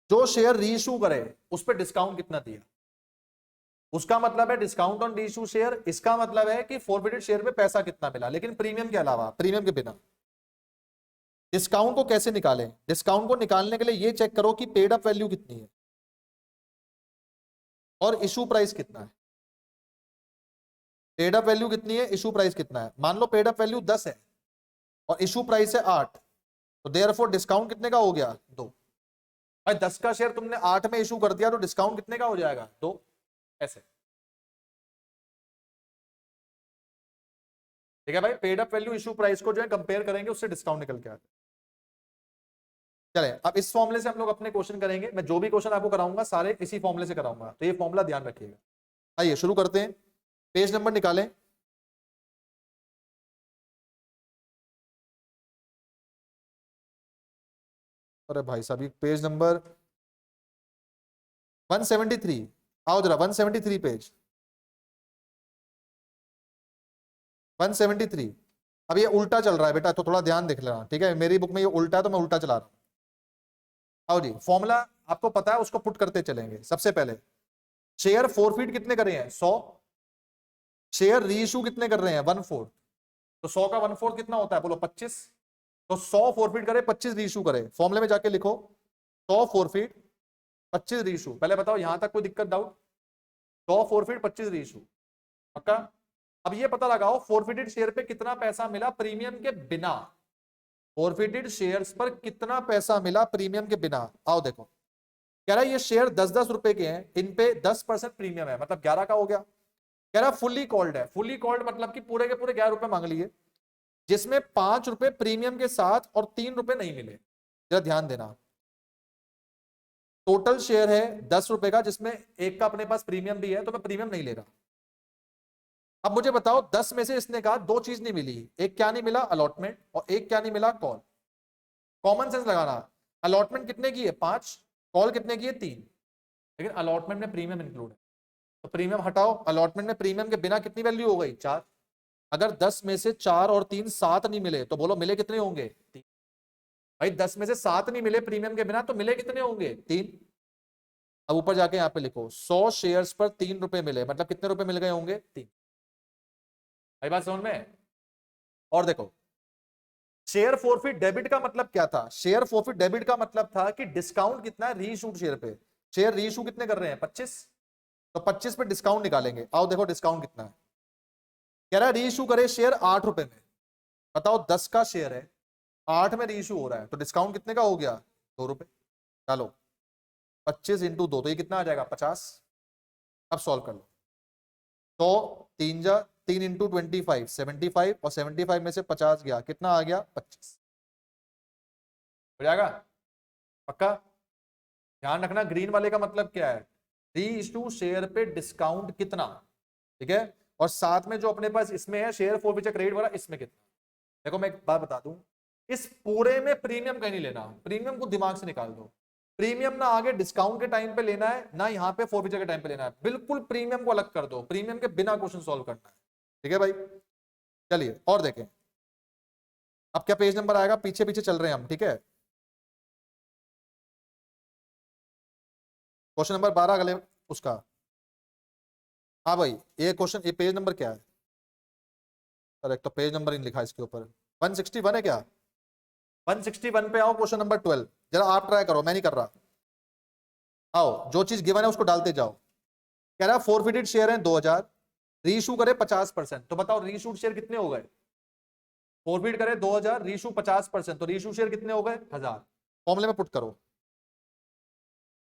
जो शेयर री इशू करे उस पर डिस्काउंट कितना दिया, उसका मतलब है डिस्काउंट ऑन री इशू शेयर। इसका मतलब है कि फॉरफिटेड शेयर पे पैसा कितना मिला लेकिन प्रीमियम के अलावा, प्रीमियम के बिना। डिस्काउंट को कैसे निकालें? डिस्काउंट को निकालने के लिए ये चेक करो कि पेड अप वैल्यू कितनी है और इशू प्राइस कितना है। पेड अप वैल्यू कितनी है, इशू प्राइस कितना है। मान लो पेड अप वैल्यू 10 है और इशू प्राइस है 8, तो देयरफॉर डिस्काउंट कितने का हो गया? 2। भाई 10 का शेयर तुमने 8 में इशू कर दिया तो डिस्काउंट कितने का हो जाएगा? 2। ऐसे, ठीक है भाई। Paid up value issue price को जो है कंपेयर करेंगे, उससे डिस्काउंट निकल के आता है। चले अब इस फॉर्मूले से हम लोग अपने क्वेश्चन करेंगे। मैं जो भी क्वेश्चन आपको कराऊंगा सारे इसी फॉर्मूले से कराऊंगा, तो ये फॉर्मूला ध्यान रखिएगा। आइए शुरू करते हैं। पेज नंबर निकालें। अरे भाई साहब, पेज नंबर 173, आओ जरा 173 पेज 173। अब ये उल्टा चल रहा है बेटा, तो थोड़ा ध्यान देख लेना, ठीक है। मेरी बुक में ये उल्टा है तो मैं उल्टा चला रहा हूं। आओ जी, फॉर्मूला आपको पता है, उसको पुट करते चलेंगे। सबसे पहले शेयर फॉरफिट कितने कर रहे हैं? 100। शेयर रीइश्यू कितने कर रहे हैं? 1/4। तो 100 का 1/4 कितना होता है? बोलो 25। तो 100 फॉरफिट करे, 25 रीइश्यू करे। फॉर्मूले में जाके लिखो 100 फॉरफिट 25 रीइश्यू। पहले बताओ यहां तक कोई दिक्कत, डाउट? 100 फॉरफिट 25 रीइश्यू, पक्का? अब ये पता लगाओ फॉरफिटेड शेयर पे कितना पैसा मिला प्रीमियम के बिना। फॉरफिटेड शेयर्स पर कितना पैसा मिला प्रीमियम के बिना? आओ देखो कह रहा है ये शेयर 10-10 रुपए के हैं, इन पे 10% प्रीमियम है, मतलब 11 का हो गया। कह रहा फुल्ली कॉल्ड है, फुल्ली कॉल्ड मतलब कि पूरे के पूरे 11 रुपए मांग लिए, जिसमें 5 रुपए प्रीमियम के साथ और 3 रुपए नहीं मिले। जरा ध्यान देना, टोटल शेयर है 10 रुपए का, जिसमें एक का अपने पास प्रीमियम भी है, तो मैं प्रीमियम नहीं ले रहा। अब मुझे बताओ 10 में से इसने कहा दो चीज नहीं मिली, एक क्या नहीं मिला, अलॉटमेंट, और एक क्या नहीं मिला, कॉल। कॉमन सेंस लगाना, अलॉटमेंट कितने की है 5, कॉल कितने की है 3, लेकिन अलॉटमेंट में प्रीमियम इंक्लूड है, तो प्रीमियम हटाओ, अलॉटमेंट में प्रीमियम के बिना कितनी वैल्यू हो गई 4। अगर 10 में से 4 और 3 7 नहीं मिले तो बोलो मिले कितने होंगे 3। भाई 10 में से 7 नहीं मिले प्रीमियम के बिना, तो मिले कितने होंगे 3। अब ऊपर जाके यहाँ पे लिखो 100 शेयर्स पर 3 रुपए मिले, मतलब कितने रुपए मिल गए होंगे 3। भाई बात समझ में। और देखो शेयर फॉरफिट डेबिट का मतलब क्या था, शेयर फॉरफिट डेबिट का मतलब था कि डिस्काउंट कितना है रीइशूड शेयर पे, शेयर रीइशू कितने कर रहे हैं 25, तो 25 पे डिस्काउंट निकालेंगे। आओ देखो डिस्काउंट कितना है, कह रहा है रीइशू करे शेयर 8 रुपए में, बताओ 10 का शेयर है, 8 में रीइशू हो रहा है, तो डिस्काउंट कितने का हो गया 2 रुपए। चलो 25 इंटू 2, तो ये कितना आ जाएगा 50। अब सॉल्व कर लो, तो 3 इंटू 25 75, और 75 में से 50 गया, कितना आ गया 25। हो जाएगा पक्का। ध्यान रखना ग्रीन वाले का मतलब क्या है, री इशू शेयर पे डिस्काउंट कितना, ठीक है, और साथ में जो अपने पास इसमें है शेयर फॉरफिचर क्रेडिट वाला, इसमें कितना। देखो मैं एक बात बता दूं, इस पूरे में प्रीमियम कहीं नहीं लेना, प्रीमियम को दिमाग से निकाल दो। प्रीमियम ना आगे डिस्काउंट के टाइम पे लेना है, ना यहाँ पे फॉरफिचर के टाइम पे लेना है, बिल्कुल प्रीमियम को अलग कर दो, प्रीमियम के बिना क्वेश्चन सॉल्व करना है, ठीक है भाई। चलिए और देखें, अब क्या पेज नंबर आएगा, पीछे पीछे चल रहे हैं हम, ठीक है। क्वेश्चन नंबर 12 अगले उसका, हाँ भाई ये क्वेश्चन, ये पेज नंबर क्या है, अरे एक तो पेज नंबर ही लिखा है इसके ऊपर, 161 है क्या, 161 पे आओ, क्वेश्चन नंबर 12। जरा आप ट्राई करो, मैं नहीं कर रहा, आओ जो चीज गिवन है उसको डालते जाओ। कह रहा फॉरफिटेड शेयर है 2000, रीइशू करे 50%, तो बताओ रीइशूड शेयर कितने हो गए, फॉरफिट करे 2000, रीइशू 50%, तो रीइशू शेयर कितने हो गए 1000। फॉर्मूले में पुट करो,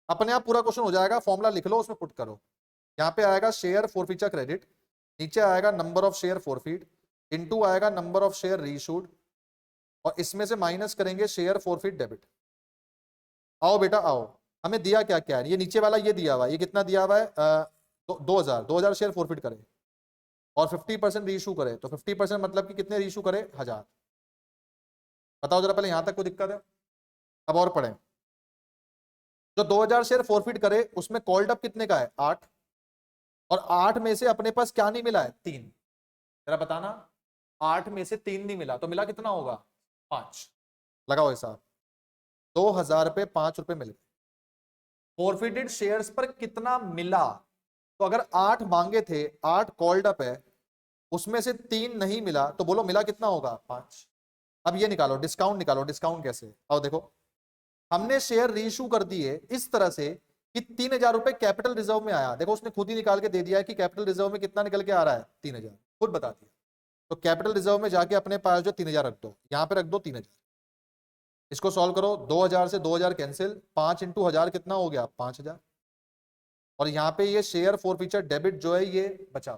अपने आप पूरा क्वेश्चन हो जाएगा, फॉर्मूला लिख लो उसमें पुट करो। यहाँ पे आएगा शेयर फॉरफिचर क्रेडिट, नीचे आएगा number of share forfeit, into आएगा नंबर ऑफ शेयर रीइशूड, और इसमें से माइनस करेंगे शेयर फॉरफिट डेबिट। आओ बेटा आओ, हमें दिया क्या क्या है, ये नीचे वाला ये दिया हुआ है, ये कितना दिया हुआ है 2000 शेयर फॉरफिट करे और 50% रीइशू करे, तो 50% मतलब कि कितने रीइशू करे 1000। बताओ जरा पहले यहां तक कोई दिक्कत है, अब और पढ़ें। जो 2000 शेयर फॉरफिट करे उसमें कॉल्ड अप कितने का है 8, और 8 में से अपने पास क्या नहीं मिला है 3, जरा बताना 8 में से 3 नहीं मिला तो मिला कितना होगा 5। लगाओ हिसाब, 2000 पे 5 रुपए मिल गए, फॉरफिटेड शेयर्स पर कितना मिला, तो अगर 8 मांगे थे, 8 कॉल्ड अप है, उसमें से 3 नहीं मिला, तो बोलो मिला कितना होगा 5। अब ये निकालो डिस्काउंट, निकालो डिस्काउंट कैसे, आओ देखो, हमने शेयर रीइशू कर दिए इस तरह से कि 3000 रुपए कैपिटल रिजर्व में आया, देखो उसने खुद ही निकाल के दे दिया है कि कैपिटल रिजर्व में कितना निकल के आ रहा है 3000, खुद बता दिया। तो कैपिटल रिजर्व में जाके अपने पास जो 3000 रख दो, यहां पे रख दो 3000, इसको सॉल्व करो, 2000 से 2000 कैंसिल, 5 इंटू 1000 कितना हो गया 5000, और यहाँ पे ये शेयर फॉरफिचर डेबिट जो है ये बचा,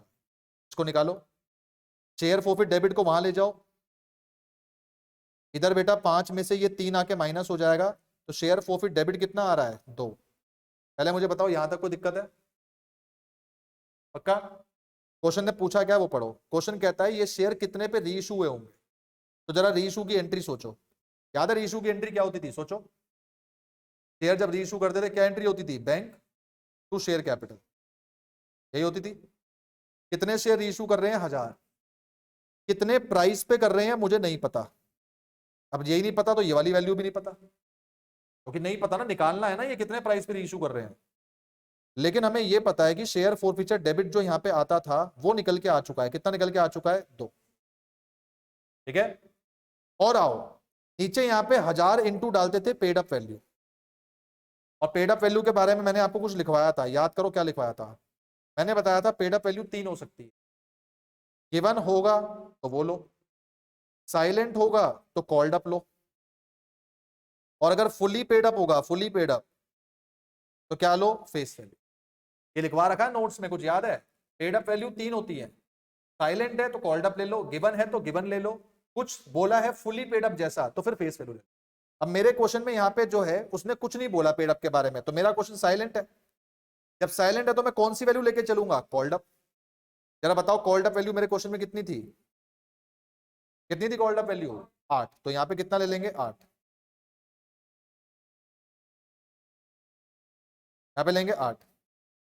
इसको निकालो, शेयर फॉरफिट डेबिट को वहां ले जाओ, इधर बेटा 5 में से ये 3 आके माइनस हो जाएगा, तो शेयर फॉरफिट डेबिट कितना आ रहा है 2। पहले मुझे बताओ यहां तक कोई दिक्कत है पक्का। क्वेश्चन ने पूछा क्या वो पढ़ो, क्वेश्चन कहता है ये शेयर कितने पे रीइशू हुए होंगे, तो जरा रीइशू की एंट्री सोचो, याद है रीइशू की एंट्री क्या होती थी, सोचो शेयर जब रीइशू करते थे क्या एंट्री होती थी, बैंक टू शेयर कैपिटल, यही होती थी। कितने शेयर रीइशू कर रहे हैं 1000, कितने प्राइस पे कर रहे हैं मुझे नहीं पता, अब यही नहीं पता तो ये वाली वैल्यू भी नहीं पता, क्योंकि नहीं पता ना, निकालना है ना ये कितने प्राइस पे रीइशू कर रहे हैं। लेकिन हमें ये पता है कि शेयर फॉरफिचर डेबिट जो यहां पे आता था वो निकल के आ चुका है, कितना निकल के आ चुका है 2, ठीक है। और आओ नीचे यहां पे 1000 इंटू डालते थे पेड अप वैल्यू, और पेड अप वैल्यू के बारे में मैंने आपको कुछ लिखवाया था, याद करो क्या लिखवाया था, मैंने बताया था पेड अप वैल्यू 3 हो सकती है, गिवन होगा तो वो लो, साइलेंट होगा तो कॉल्ड अप लो, और अगर फुली पेड अप होगा, फुली पेड अप तो क्या लो, फेस वैल्यू। ये लिखवा रखा है नोट्स में, कुछ याद है? पेड अप वैल्यू 3 होती है, साइलेंट है तो कॉल्ड अप ले लो, गिवन है तो गिवन ले लो, कुछ बोला है फुली पेड अप जैसा तो फिर फेस वैल्यू ले लो। अब मेरे क्वेश्चन में यहाँ पे जो है उसने कुछ नहीं बोला पेड अप के बारे में, तो मेरा क्वेश्चन साइलेंट है। जब साइलेंट है तो मैं कौन सी वैल्यू लेके चलूंगा? Called up. जरा बताओ कॉल्ड अप वैल्यू मेरे क्वेश्चन में कितनी थी? कितनी थी कॉल्ड अप वैल्यू? 8। तो यहाँ पे कितना ले लेंगे? 8। यहाँ पे लेंगे 8,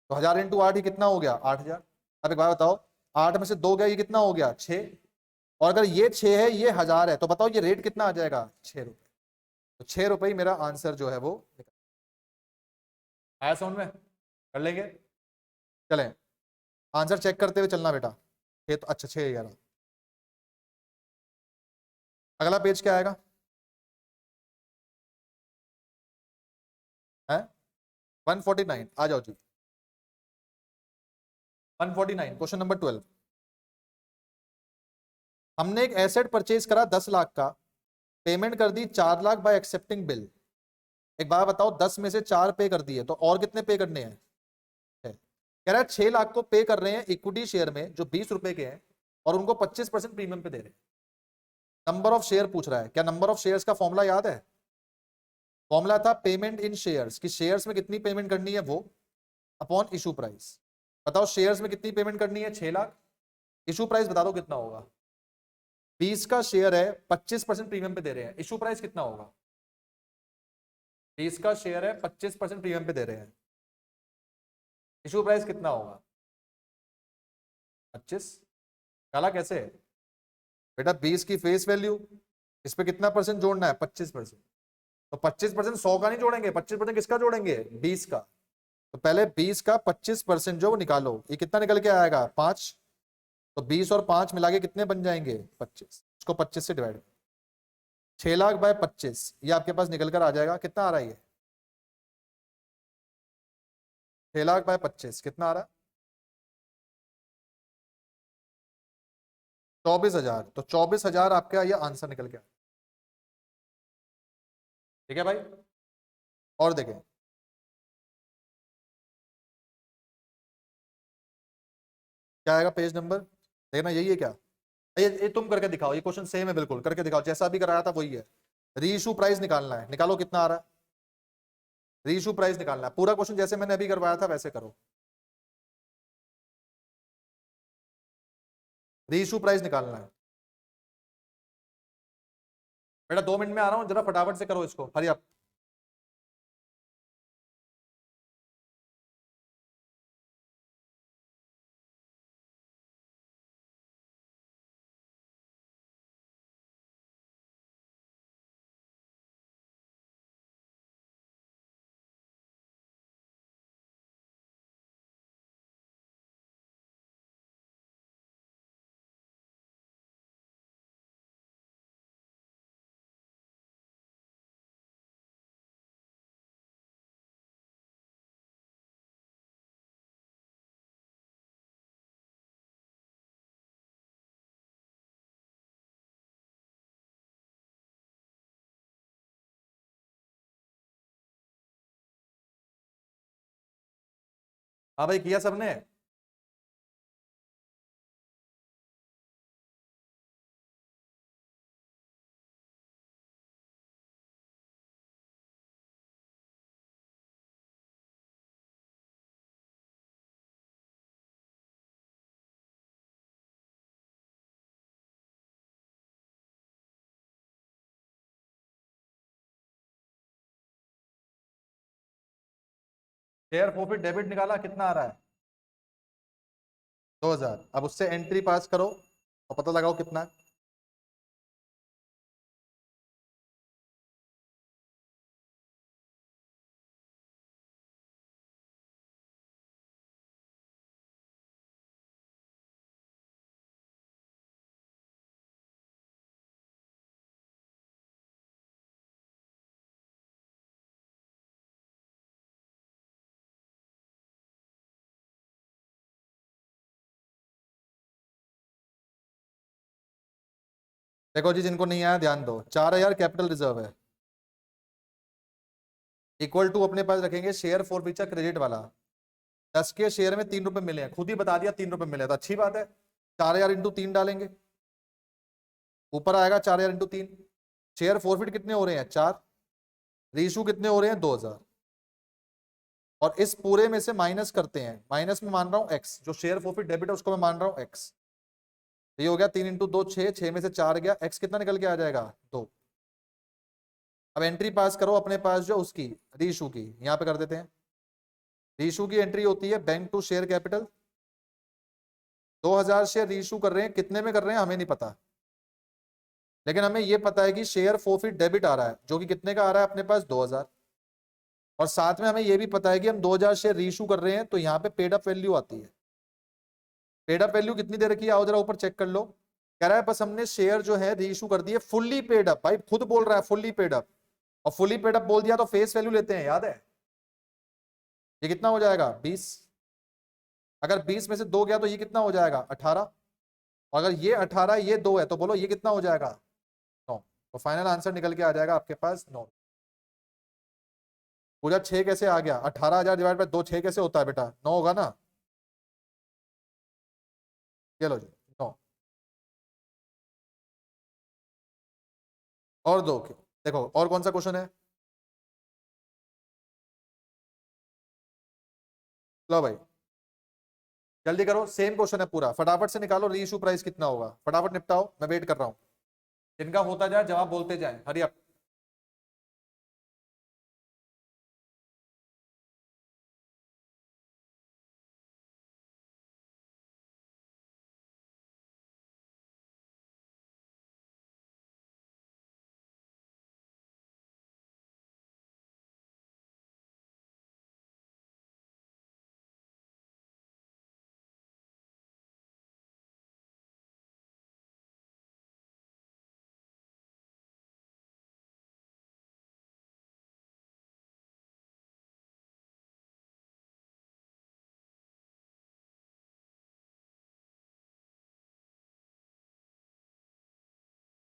तो 1000 इंटू 8 ही कितना हो गया? 8000। अब एक बात बताओ, 8 में से 2 गया, ये कितना हो गया? 6। और अगर ये 6 है, ये 1000 है, तो बताओ ये रेट कितना आ जाएगा? 6 रुपए। तो 6 रुपए ही मेरा आंसर जो है वो आया समझ में? कर लेंगे, चलें आंसर चेक करते हुए चलना बेटा। 6 तो अच्छा 611। अगला पेज क्या आएगा? है 149। आ जाओ जी, 149 क्वेश्चन नंबर 12। हमने एक एसेट परचेज करा 10 लाख का, पेमेंट कर दी 4 लाख बाय एक्सेप्टिंग बिल। एक बात बताओ, 10 में से 4 पे कर दिए तो और कितने पे करने हैं? कह रहा है 6 लाख को पे कर रहे हैं इक्विटी शेयर में जो 20 रुपए के हैं, और उनको 25% प्रीमियम पे दे रहे हैं। नंबर ऑफ शेयर पूछ रहा है। क्या नंबर ऑफ शेयर्स का फॉर्मूला याद है? फॉर्मूला था पेमेंट इन शेयर्स, कि शेयर्स में कितनी पेमेंट करनी है वो अपॉन इशू प्राइस। बताओ शेयर्स में कितनी पेमेंट करनी है? 6 लाख। इशू प्राइस बता दो कितना होगा? 20 का शेयर है, 25% प्रीमियम पे दे रहे हैं, इशू प्राइस कितना होगा? 20 का शेयर है, 25% प्रीमियम पे दे रहे हैं, इशू प्राइस कितना होगा? 25। काला कैसे? बेटा 20 की फेस वैल्यू, इस पे कितना परसेंट जोड़ना है? 25%। तो 25% 100 का नहीं जोड़ेंगे, 25% किसका जोड़ेंगे? 20 का। तो पहले 20 का 25% जो वो निकालो, ये कितना निकल के आएगा? 5। तो 20 और 5 मिला के कितने बन जाएंगे? 25। इसको 25 से डिवाइड, 6 लाख बाय 25, ये आपके पास निकल कर आ जाएगा। कितना आ रहा है ये? 6 लाख बाय 25 कितना आ रहा है? 24,000। तो 24,000 आपका ये आंसर निकल गया। ठीक है भाई, और देखें क्या आएगा पेज नंबर, देखना यही है क्या? ये तुम करके दिखाओ, ये क्वेश्चन सेम है बिल्कुल, करके दिखाओ जैसा भी कराया था वही है। रीइशू प्राइस निकालना है, निकालो कितना आ रहा है? रीइशू प्राइस निकालना है, पूरा क्वेश्चन जैसे मैंने अभी करवाया था वैसे करो। रीइशू प्राइस निकालना है बेटा, 2 मिनट में आ रहा हूं, जरा फटाफट से करो इसको, हरी आप। हाँ भाई किया सबने? शेयर प्रॉफिट डेबिट निकाला, कितना आ रहा है? 2000। अब उससे एंट्री पास करो और पता लगाओ कितना है। देखो जी, जिनको नहीं आया ध्यान दो, 4000 कैपिटल रिजर्व है, इक्वल टू अपने पास रखेंगे शेयर फॉर फीचर क्रेडिट वाला, 10 के शेयर में 3 रुपए मिले हैं, खुद ही बता दिया 3 रुपए मिले, तो अच्छी बात है। 4000 इंटू 3 डालेंगे, ऊपर आएगा 4000 इंटू 3। शेयर फॉरफिट कितने हो रहे हैं 4, रीइशू कितने हो रहे हैं 2000, और इस पूरे में से माइनस करते हैं, माइनस में मान रहा हूं एक्स, जो शेयर फॉरफिट डेबिट है उसको मैं मान रहा हूं एक्स। ये हो गया 3 इंटू 2 6, 6 में से 4 गया, एक्स कितना निकल के आ जाएगा 2। अब एंट्री पास करो अपने पास जो उसकी रीइशू की, यहां पे कर देते हैं। रीइशू की एंट्री होती है bank to share capital, 2000 share reissue कर रहे हैं, कितने में कर रहे हैं हमें नहीं पता, लेकिन हमें यह पता है कि शेयर फॉरफिट डेबिट आ रहा है, जो कि कितने का आ रहा है अपने पास 2000, और साथ में हमें यह भी पता है कि हम 2000 शेयर रीइशू कर रहे हैं, तो यहाँ पे पेड अप वैल्यू आती है। पेड अप वैल्यू कितनी दे रखी है, आओ जरा ऊपर चेक कर लो। कह रहा है बस हमने शेयर जो है रीइशू कर दिए फुल्ली पेड अप, भाई खुद बोल रहा है फुल्ली पेड अप, और फुल्ली पेड अप बोल दिया तो फेस वैल्यू लेते हैं, याद है। ये कितना हो जाएगा 20, अगर 20 में से 2 गया तो ये कितना हो जाएगा 18, और अगर ये 18 ये 2 है तो बोलो ये कितना हो जाएगा 9। तो फाइनल आंसर निकल के आ जाएगा आपके पास 9। पूरा 6 कैसे आ गया, 18,000 डिवाइड बाय 2 6 कैसे होता है बेटा, 9 होगा ना। चलो जी 9। और दो, देखो और कौन सा क्वेश्चन है, लो भाई जल्दी करो, सेम क्वेश्चन है पूरा, फटाफट से निकालो री इशू प्राइस कितना होगा, फटाफट निपटाओ, मैं वेट कर रहा हूं। जिनका होता जाए जवाब बोलते जाए, हरी अप।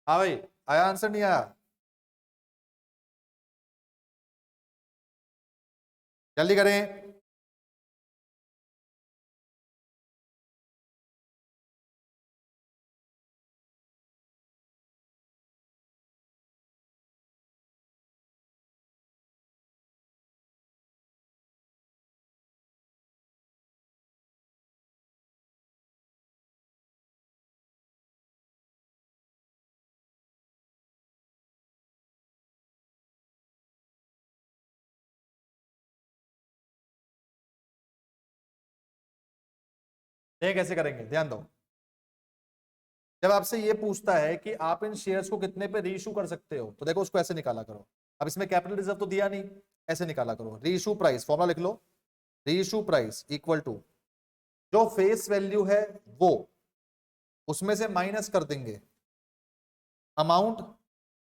हाँ भाई, आया आंसर नहीं आया, जल्दी करें। ये कैसे करेंगे ध्यान दो, जब आपसे ये पूछता है कि आप इन शेयर्स को कितने पे रीइशू कर सकते हो, तो देखो उसको ऐसे निकाला करो। अब इसमें कैपिटल रिजर्व तो दिया नहीं, ऐसे निकाला करो, रीइशू प्राइस फॉर्मूला लिख लो, रीइशू प्राइस इक्वल टू जो फेस वैल्यू है वो, उसमें से माइनस कर देंगे amount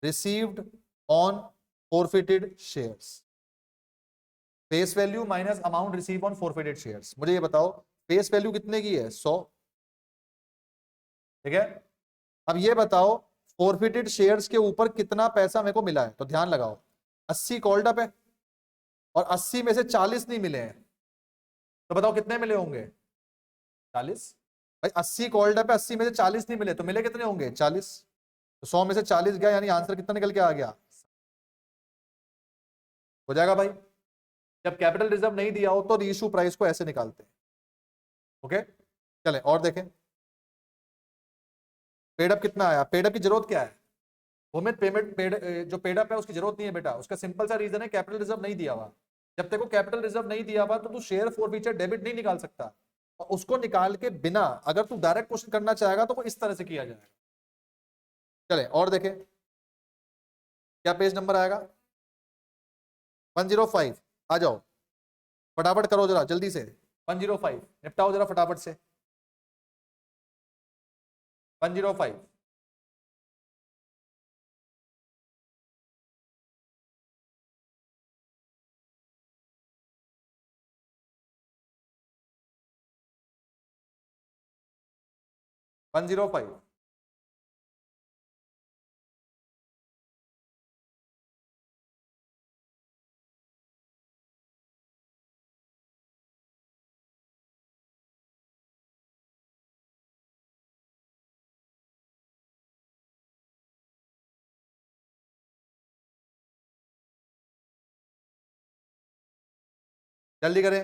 received on forfeited shares, face value minus amount receive on forfeited shares. मुझे ये बताओ फेस वैल्यू कितने की है 100, ठीक है। अब ये बताओ फॉरफिटेड शेयर्स के ऊपर कितना पैसा मेरे को मिला है, तो ध्यान लगाओ 80 कॉल्ड अप है, और 80 में से 40 नहीं मिले हैं, तो बताओ कितने मिले होंगे 40। भाई 80 कॉल्ड अप है, 80 में से 40 नहीं मिले, तो मिले कितने होंगे 40, तो 100 में से 40 गया, यानी आंसर कितना निकल के आ गया, हो जाएगा भाई। जब कैपिटल रिजर्व नहीं दिया हो तो रीइशू प्राइस को ऐसे निकालते हैं, ओके। चलें और देखें, पेडअप कितना आया, पेडअप की जरूरत क्या है, हमें पेमेंट पेड जो पेडअप है उसकी जरूरत नहीं है बेटा, उसका सिंपल सा रीजन है कैपिटल रिजर्व नहीं दिया हुआ। जब तक को कैपिटल रिजर्व नहीं दिया हुआ तो तू शेयर फॉरफीचर डेबिट नहीं निकाल सकता, और उसको निकाल के बिना अगर तू डायरेक्ट क्वेश्चन करना चाहेगा तो वो इस तरह से किया जाएगा। चले और देखें क्या पेज नंबर आएगा 105, आ जाओ फटाफट करो जरा जल्दी से, 105 निपटाओ जरा फटाफट से, 105। वन जीरो फाइव जल्दी करें।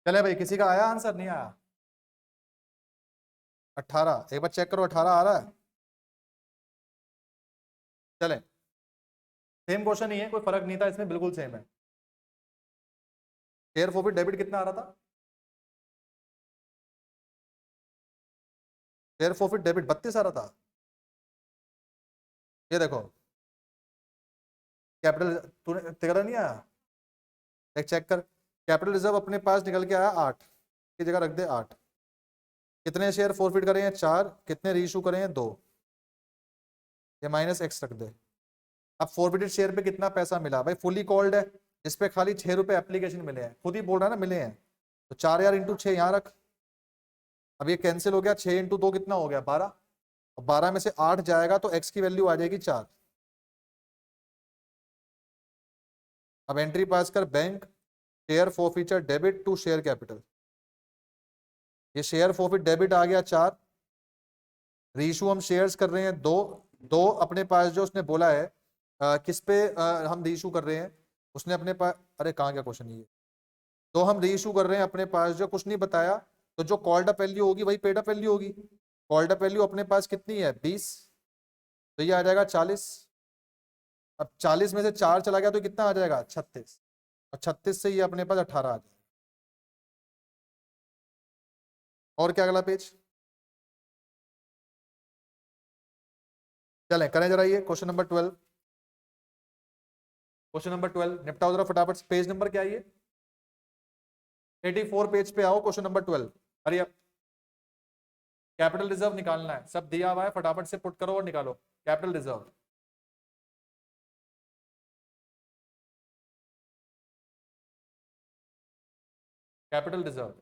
चले भाई, किसी का आया आंसर, नहीं आया? 18, एक बार चेक करो 18 आ रहा है। चले, सेम क्वेश्चन ही है, कोई फर्क नहीं था इसमें, बिल्कुल सेम है। शेयर फॉरफिट डेबिट कितना आ रहा था? शेयर फॉरफिट डेबिट 32 आ रहा था। ये देखो, कैपिटल, तूने तेरा नहीं आया? एक चेक कर, कैपिटल रिजर्व अपने पास निकल के आया 8 की जगह रख दे 8। कितने शेयर फॉरफिट करे हैं? 4। कितने रीइशू करे हैं? 2। ये माइनस एक्स रख दे। अब फॉरफिटेड शेयर पे कितना पैसा मिला? भाई फुली कॉल्ड है, इस पे खाली 6 रुपए एप्लीकेशन मिले हैं, खुद ही बोल रहा है ना मिले हैं, तो 4000 इंटू 6 यहाँ रख। अब ये कैंसिल हो गया, 6 इंटू 2 कितना हो गया? 12। 12 में से 8 जाएगा तो एक्स की वैल्यू आ जाएगी 4। अब एंट्री पास कर, bank share forfeiture debit to share capital. ये शेयर फॉरफिट डेबिट आ गया 4। रीइशू हम शेयर्स कर रहे हैं 2। 2 अपने पास जो उसने बोला है, किस पे हम रीइशू कर रहे हैं, उसने अपने पास, अरे कहाँ गया क्वेश्चन ये। तो हम रीइशू कर रहे हैं अपने पास जो, कुछ नहीं बताया, तो जो कॉल्ड अप वैल्यू होगी वही पेड अप वैल्यू होगी। कॉल्ड अप वैल्यू अपने पास कितनी है? 20, तो ये आ जाएगा 40। अब 40 में से 4 चला गया तो कितना आ जाएगा? 36। और 36 से ये अपने पास 18 आ जाएगा। और क्या अगला पेज? चलें करें जरा ये क्वेश्चन नंबर 12। क्वेश्चन नंबर 12 निपटाओ जरा फटाफट। पेज नंबर क्या है ये? 84 पेज पे आओ, क्वेश्चन नंबर 12। अरे कैपिटल रिजर्व निकालना है, सब दिया हुआ है, फटाफट से पुट करो और निकालो कैपिटल रिजर्व। कैपिटल रिजर्व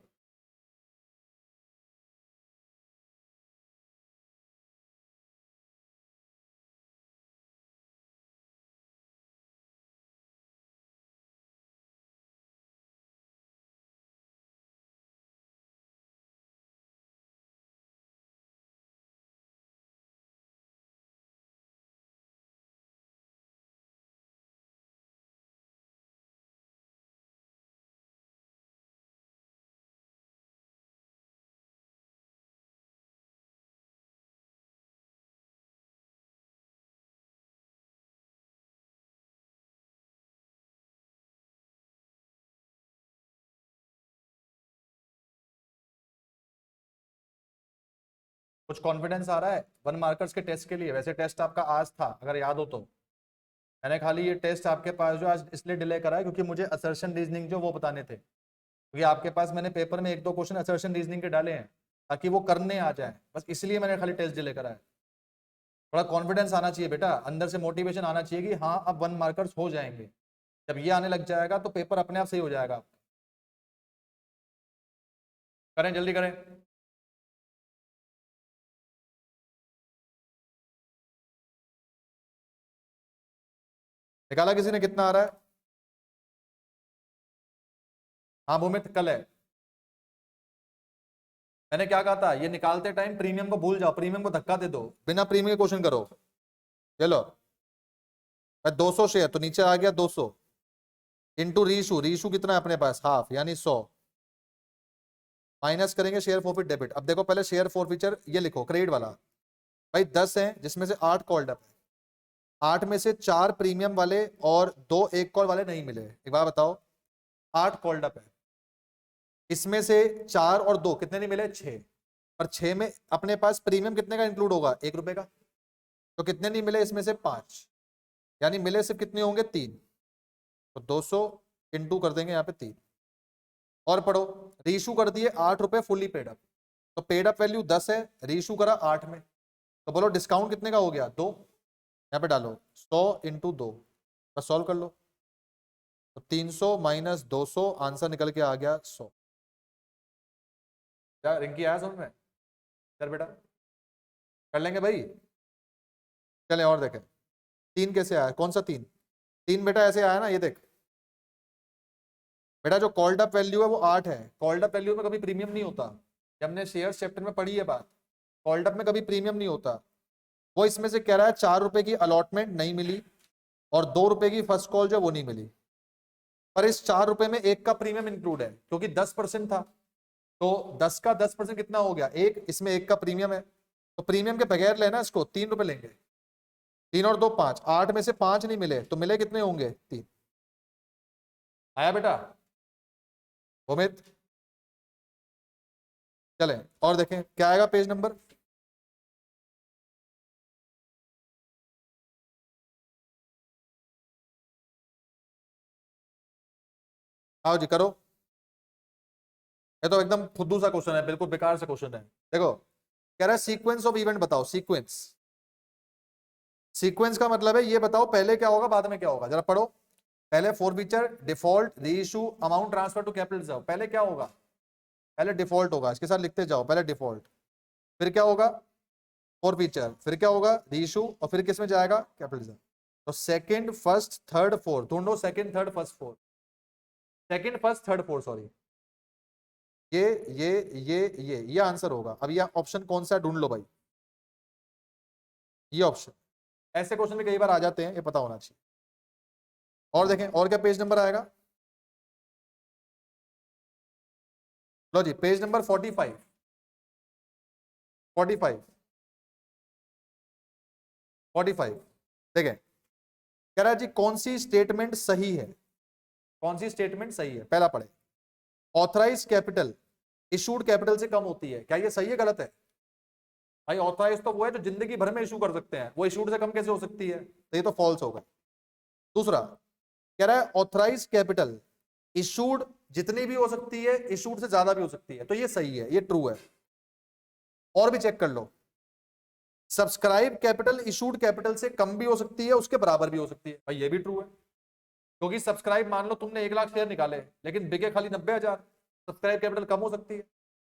कुछ कॉन्फिडेंस आ रहा है 1 मार्कर्स के टेस्ट के लिए? वैसे टेस्ट आपका आज था अगर याद हो तो। मैंने खाली ये टेस्ट आपके पास जो आज इसलिए डिले करा है क्योंकि मुझे असर्शन रीजनिंग जो वो बताने थे, क्योंकि आपके पास मैंने पेपर में 1-2 क्वेश्चन असर्शन रीजनिंग के डाले हैं ताकि वो करने आ जाए, बस इसलिए मैंने खाली टेस्ट डिले करा है। थोड़ा कॉन्फिडेंस आना चाहिए बेटा, अंदर से मोटिवेशन आना चाहिए कि हाँ अब 1 मार्कर्स हो जाएंगे। जब ये आने लग जाएगा तो पेपर अपने आप सही हो जाएगा। करें जल्दी करें। निकाला किसी ने? कितना आ रहा है? हाँ भूमित कल है। मैंने क्या कहा था, ये निकालते टाइम प्रीमियम को भूल जाओ, प्रीमियम को धक्का दे दो, बिना प्रीमियम के क्वेश्चन करो। चलो 200 शेयर तो नीचे आ गया 200 इंटू रीशू। रीशू कितना है अपने पास? हाफ, यानी 100। माइनस करेंगे शेयर फॉरफिट डेबिट। अब देखो पहले शेयर फॉरफिचर ये लिखो क्रेडिट वाला। भाई 10 है जिसमें से 8 कॉल्ड अप है, 8 में से 4 प्रीमियम वाले और 2 एक कॉल वाले नहीं मिले। एक बार बताओ, 8 कॉल्ड अप है, इसमें से 4 और 2 कितने नहीं मिले? 6। और 6 में अपने पास प्रीमियम कितने का इंक्लूड होगा? 1 रुपए का। तो कितने नहीं मिले इसमें से? 5, यानी मिले सिर्फ कितने होंगे? 3। तो 200 इंटू कर देंगे यहाँ पे 3। और पढ़ो, रीइशू कर दिए 8 रुपए फुल्ली पेड अप, तो पेड अप वैल्यू 10 है, रीइशू करा 8 में, तो बोलो डिस्काउंट कितने का हो गया 2, यहाँ पे डालो 100 इंटू 2, बस सॉल्व कर लो, तो 300 माइनस 200 आंसर निकल के आ गया 100। क्या रिंकी आया समझ में? चल बेटा कर लेंगे भाई, चले और देखें 3 कैसे आया, कौन सा 3? 3 बेटा ऐसे आया ना, ये देख बेटा, जो कॉल्ड अप वैल्यू है वो 8 है, कॉल्ड अप वैल्यू में कभी प्रीमियम नहीं होता, जब हमने शेयर चैप्टर में पढ़ी है बात, कॉल्ड अप में कभी प्रीमियम नहीं होता। वो इसमें से कह रहा है 4 रुपए की अलॉटमेंट नहीं मिली और 2 रुपए की फर्स्ट कॉल जो वो नहीं मिली, पर इस 4 रुपए में 1 का प्रीमियम इंक्लूड है क्योंकि 10% था, तो 10 का 10% कितना हो गया 1, इसमें 1 का प्रीमियम है, तो प्रीमियम के बगैर लेना इसको 3 रुपए लेंगे, 3 और 2 5, 8 में से 5 नहीं मिले तो मिले कितने होंगे 3। आया बेटा उम्मीद? चलें और देखें क्या आएगा पेज नंबर, आओ जी करो, ये तो एकदम फुद्दू सा क्वेश्चन है, बिल्कुल बेकार सा क्वेश्चन है। देखो कह रहा है सीक्वेंस ऑफ इवेंट बताओ, सीक्वेंस, सीक्वेंस का मतलब है ये बताओ पहले क्या होगा बाद में क्या होगा, जरा पढ़ो, पहले forfeiture, default, reissue, amount transfer to capital reserve, पहले क्या होगा, पहले डिफॉल्ट होगा, इसके साथ लिखते जाओ, पहले डिफॉल्ट, फिर क्या होगा फॉरफीचर, फिर क्या होगा रीइशू, और फिर किस में जाएगा कैपिटल रिजर्व। तो सेकंड फर्स्ट थर्ड फोर्थ ढूंढो, second third first fourth, second first third fourth sorry, ये आंसर होगा। अब ये ऑप्शन कौन सा ढूंढ लो भाई, ये ऑप्शन, ऐसे क्वेश्चन भी कई बार आ जाते हैं, ये पता होना चाहिए। और देखें और क्या पेज नंबर आएगा, लो जी पेज नंबर 45, 45, 45 देखें, कह रहा है जी कौन सी स्टेटमेंट सही है, कौन सी स्टेटमेंट सही है, पहला पढ़े, ऑथराइज कैपिटल इशूड कैपिटल से कम होती है, क्या ये सही है गलत है? भाई ऑथराइज तो वो है जो जिंदगी भर में इशू कर सकते हैं, वो इशूड से कम कैसे हो सकती है, तो ये तो फॉल्स होगा। दूसरा कह रहा है ऑथराइज कैपिटल इशूड जितनी भी हो सकती है, इशूड से ज्यादा भी हो सकती है, तो ये सही है, ये ट्रू है। और भी चेक कर लो, सब्सक्राइब कैपिटल इशूड कैपिटल से कम भी हो सकती है, उसके बराबर भी हो सकती है, भाई ये भी ट्रू है, क्योंकि सब्सक्राइब मान लो तुमने 1 लाख शेयर निकाले लेकिन बिके खाली 90,000, सब्सक्राइब कैपिटल कम हो सकती है।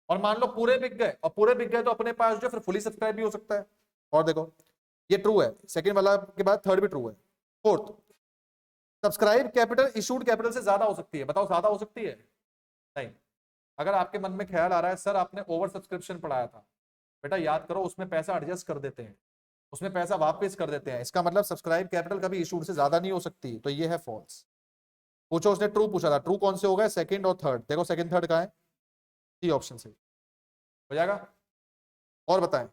और मान लो पूरे बिक गए, और पूरे बिक गए तो अपने पास जो फिर फुली सब्सक्राइब भी हो सकता है। और देखो ये ट्रू है, सेकंड वाला के बाद थर्ड भी ट्रू है। Fourth, subscribe capital issued capital से ज्यादा हो सकती है, बताओ ज्यादा हो सकती है? नहीं। अगर आपके मन में ख्याल आ रहा है सर आपने ओवर सब्सक्रिप्शन पढ़ाया था, बेटा याद करो उसमें पैसा एडजस्ट कर देते हैं, उसमें पैसा वापस कर देते हैं, इसका मतलब सब्सक्राइब कैपिटल कभी इशूड से ज्यादा नहीं हो सकती, तो ये है फॉल्स। पूछो उसने ट्रू पूछा था, ट्रू कौन से हो गए सेकंड और थर्ड, देखो सेकंड थर्ड कहाँ है, सी ऑप्शन से हो जाएगा। और बताएं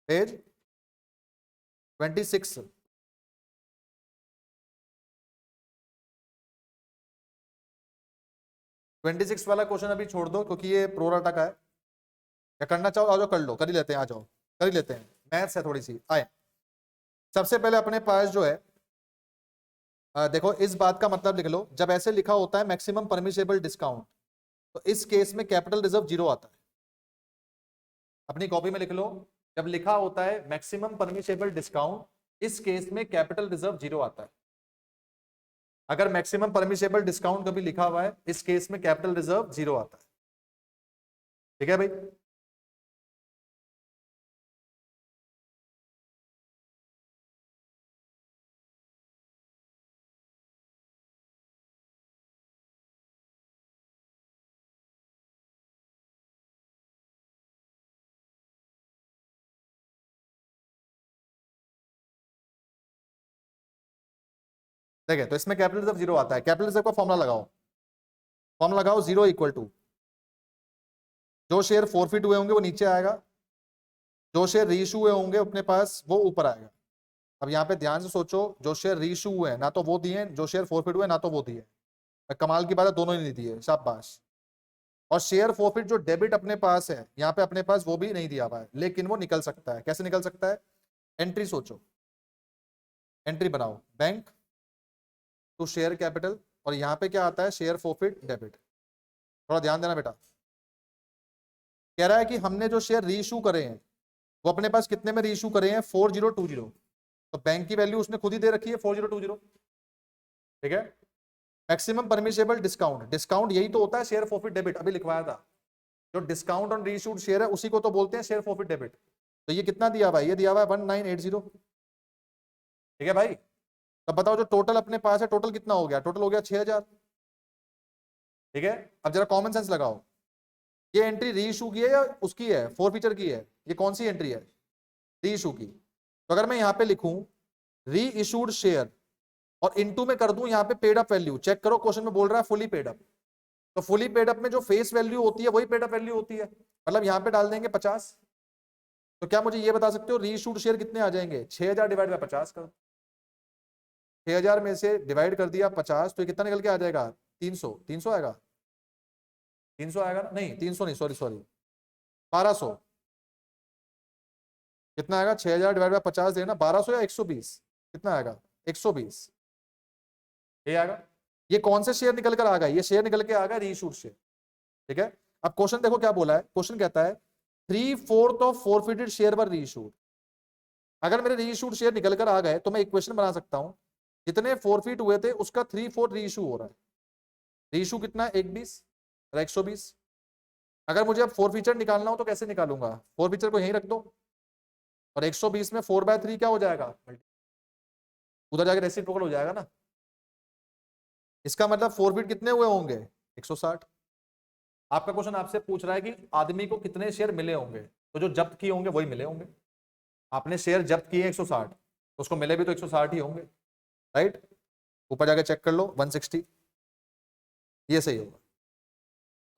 पेज 26, 26 वाला क्वेश्चन अभी छोड़ दो क्योंकि ये प्रोराटा का है, क्या करना चाहो आ जाओ कर लो, कर ही लेते हैं, आ जाओ कर ही लेते हैं, मैथ्स है थोड़ी सी, आए। सबसे पहले अपने पास जो है देखो इस बात का मतलब लिख लो, जब ऐसे लिखा होता है मैक्सिमम परमिसेबल डिस्काउंट, तो इस केस में कैपिटल रिजर्व 0 आता है, अपनी कॉपी में लिख लो, जब लिखा होता है मैक्सिमम परमिसेबल डिस्काउंट, इस केस में कैपिटल रिजर्व 0 आता है। अगर मैक्सिमम परमिसेबल डिस्काउंट कभी लिखा हुआ है, इस केस में कैपिटल रिजर्व 0 आता है, ठीक है भाई। देखिए तो इसमें कैपिटल रिजर्व 0 आता है, कैपिटल रिजर्व का फॉर्मुला लगाओ, फॉर्मुला लगाओ 0 इक्वल टू, जो शेयर फॉरफिट हुए होंगे वो नीचे आएगा, जो शेयर रीइशू हुए होंगे अपने पास वो ऊपर आएगा। अब यहाँ पे ध्यान से सोचो, जो शेयर रीइशू हुए हैं ना तो वो दिए, जो शेयर फॉरफिट हुए ना तो वो दिए, कमाल की बात है दोनों ही नहीं दिए, शाबाश। और शेयर फॉरफिट जो डेबिट अपने पास है यहाँ पे अपने पास वो भी नहीं दिया हुआ है, लेकिन वो निकल सकता है, कैसे निकल सकता है, एंट्री सोचो, एंट्री बनाओ, बैंक टू शेयर कैपिटल और यहाँ पे क्या आता है, शेयर फॉरफिट डेबिट। थोड़ा ध्यान देना बेटा। कह रहा है कि हमने जो शेयर रीइशू करे हैं वो अपने पास कितने में रीइशू करे हैं, 4020। तो बैंक की वैल्यू उसने खुद ही दे रखी है 4020, ठीक है। मैक्सिमम परमिशेबल डिस्काउंट, डिस्काउंट यही तो होता है शेयर फॉरफिट डेबिट, अभी लिखवाया था। जो डिस्काउंट ऑन रीइशूड शेयर है उसी को तो बोलते हैं शेयर फॉरफिट डेबिट। तो ये कितना दिया हुआ है, ये दिया हुआ है 1980, ठीक है भाई। तब बताओ जो टोटल अपने पास है, टोटल कितना हो गया, टोटल हो गया 6000, ठीक है। अब जरा कॉमन सेंस लगाओ, ये एंट्री री इशू की है या उसकी है, फोर फीचर की है, ये कौन सी एंट्री है, री इशू की। तो अगर मैं यहां पे लिखूं री इशूड शेयर और इनटू में कर दूं यहां पे पेड अप वैल्यू, चेक करो क्वेश्चन में बोल रहा है फुली पेड अप। तो फुली पेड अप में जो फेस वैल्यू होती है वही पेड अप वैल्यू होती है, मतलब यहां पे डाल देंगे 50। तो क्या मुझे ये बता सकते हो री इशूड शेयर कितने आ जाएंगे, 6000 डिवाइड बाय 50 कर, 6000 में से डिवाइड कर दिया 50, तो ये कितना निकल के आ जाएगा, 300, 300 आएगा, 300 आएगा ना, नहीं 300 नहीं, सॉरी सॉरी 1200। कितना आएगा, 6000 डिवाइड बाय 50 देना, 1200 या 120, कितना आएगा 120, ये आएगा। ये कौन से शेयर निकल कर आ गए, ये शेयर निकल के आ गया रीइशूड शेयर, ठीक है। अब क्वेश्चन देखो क्या बोला है, क्वेश्चन कहता है 3/4 of forfeited share were reissued. अगर मेरे रीइशूड शेयर निकल कर आ गए तो मैं इक्वेशन बना सकता हूं, जितने फॉरफिट हुए थे उसका 3/4 रीइशू हो रहा है। रीइशू कितना है, 120 और 120। अगर मुझे अब फॉरफीचर निकालना हो तो कैसे निकालूंगा, फॉरफीचर को यहीं रख दो और 120 में 4/3 क्या हो जाएगा, उधर जाके रेसिप्रोकल हो जाएगा ना। इसका मतलब फॉरफिट कितने हुए होंगे, 160। आपका क्वेश्चन आपसे पूछ रहा है कि आदमी को कितने शेयर मिले होंगे, तो जो जब्त किए होंगे वही मिले होंगे। आपने शेयर जब्त किए 160, तो उसको मिले भी तो 160 ही होंगे, राइट। ऊपर जाके चेक कर लो 160, ये सही होगा।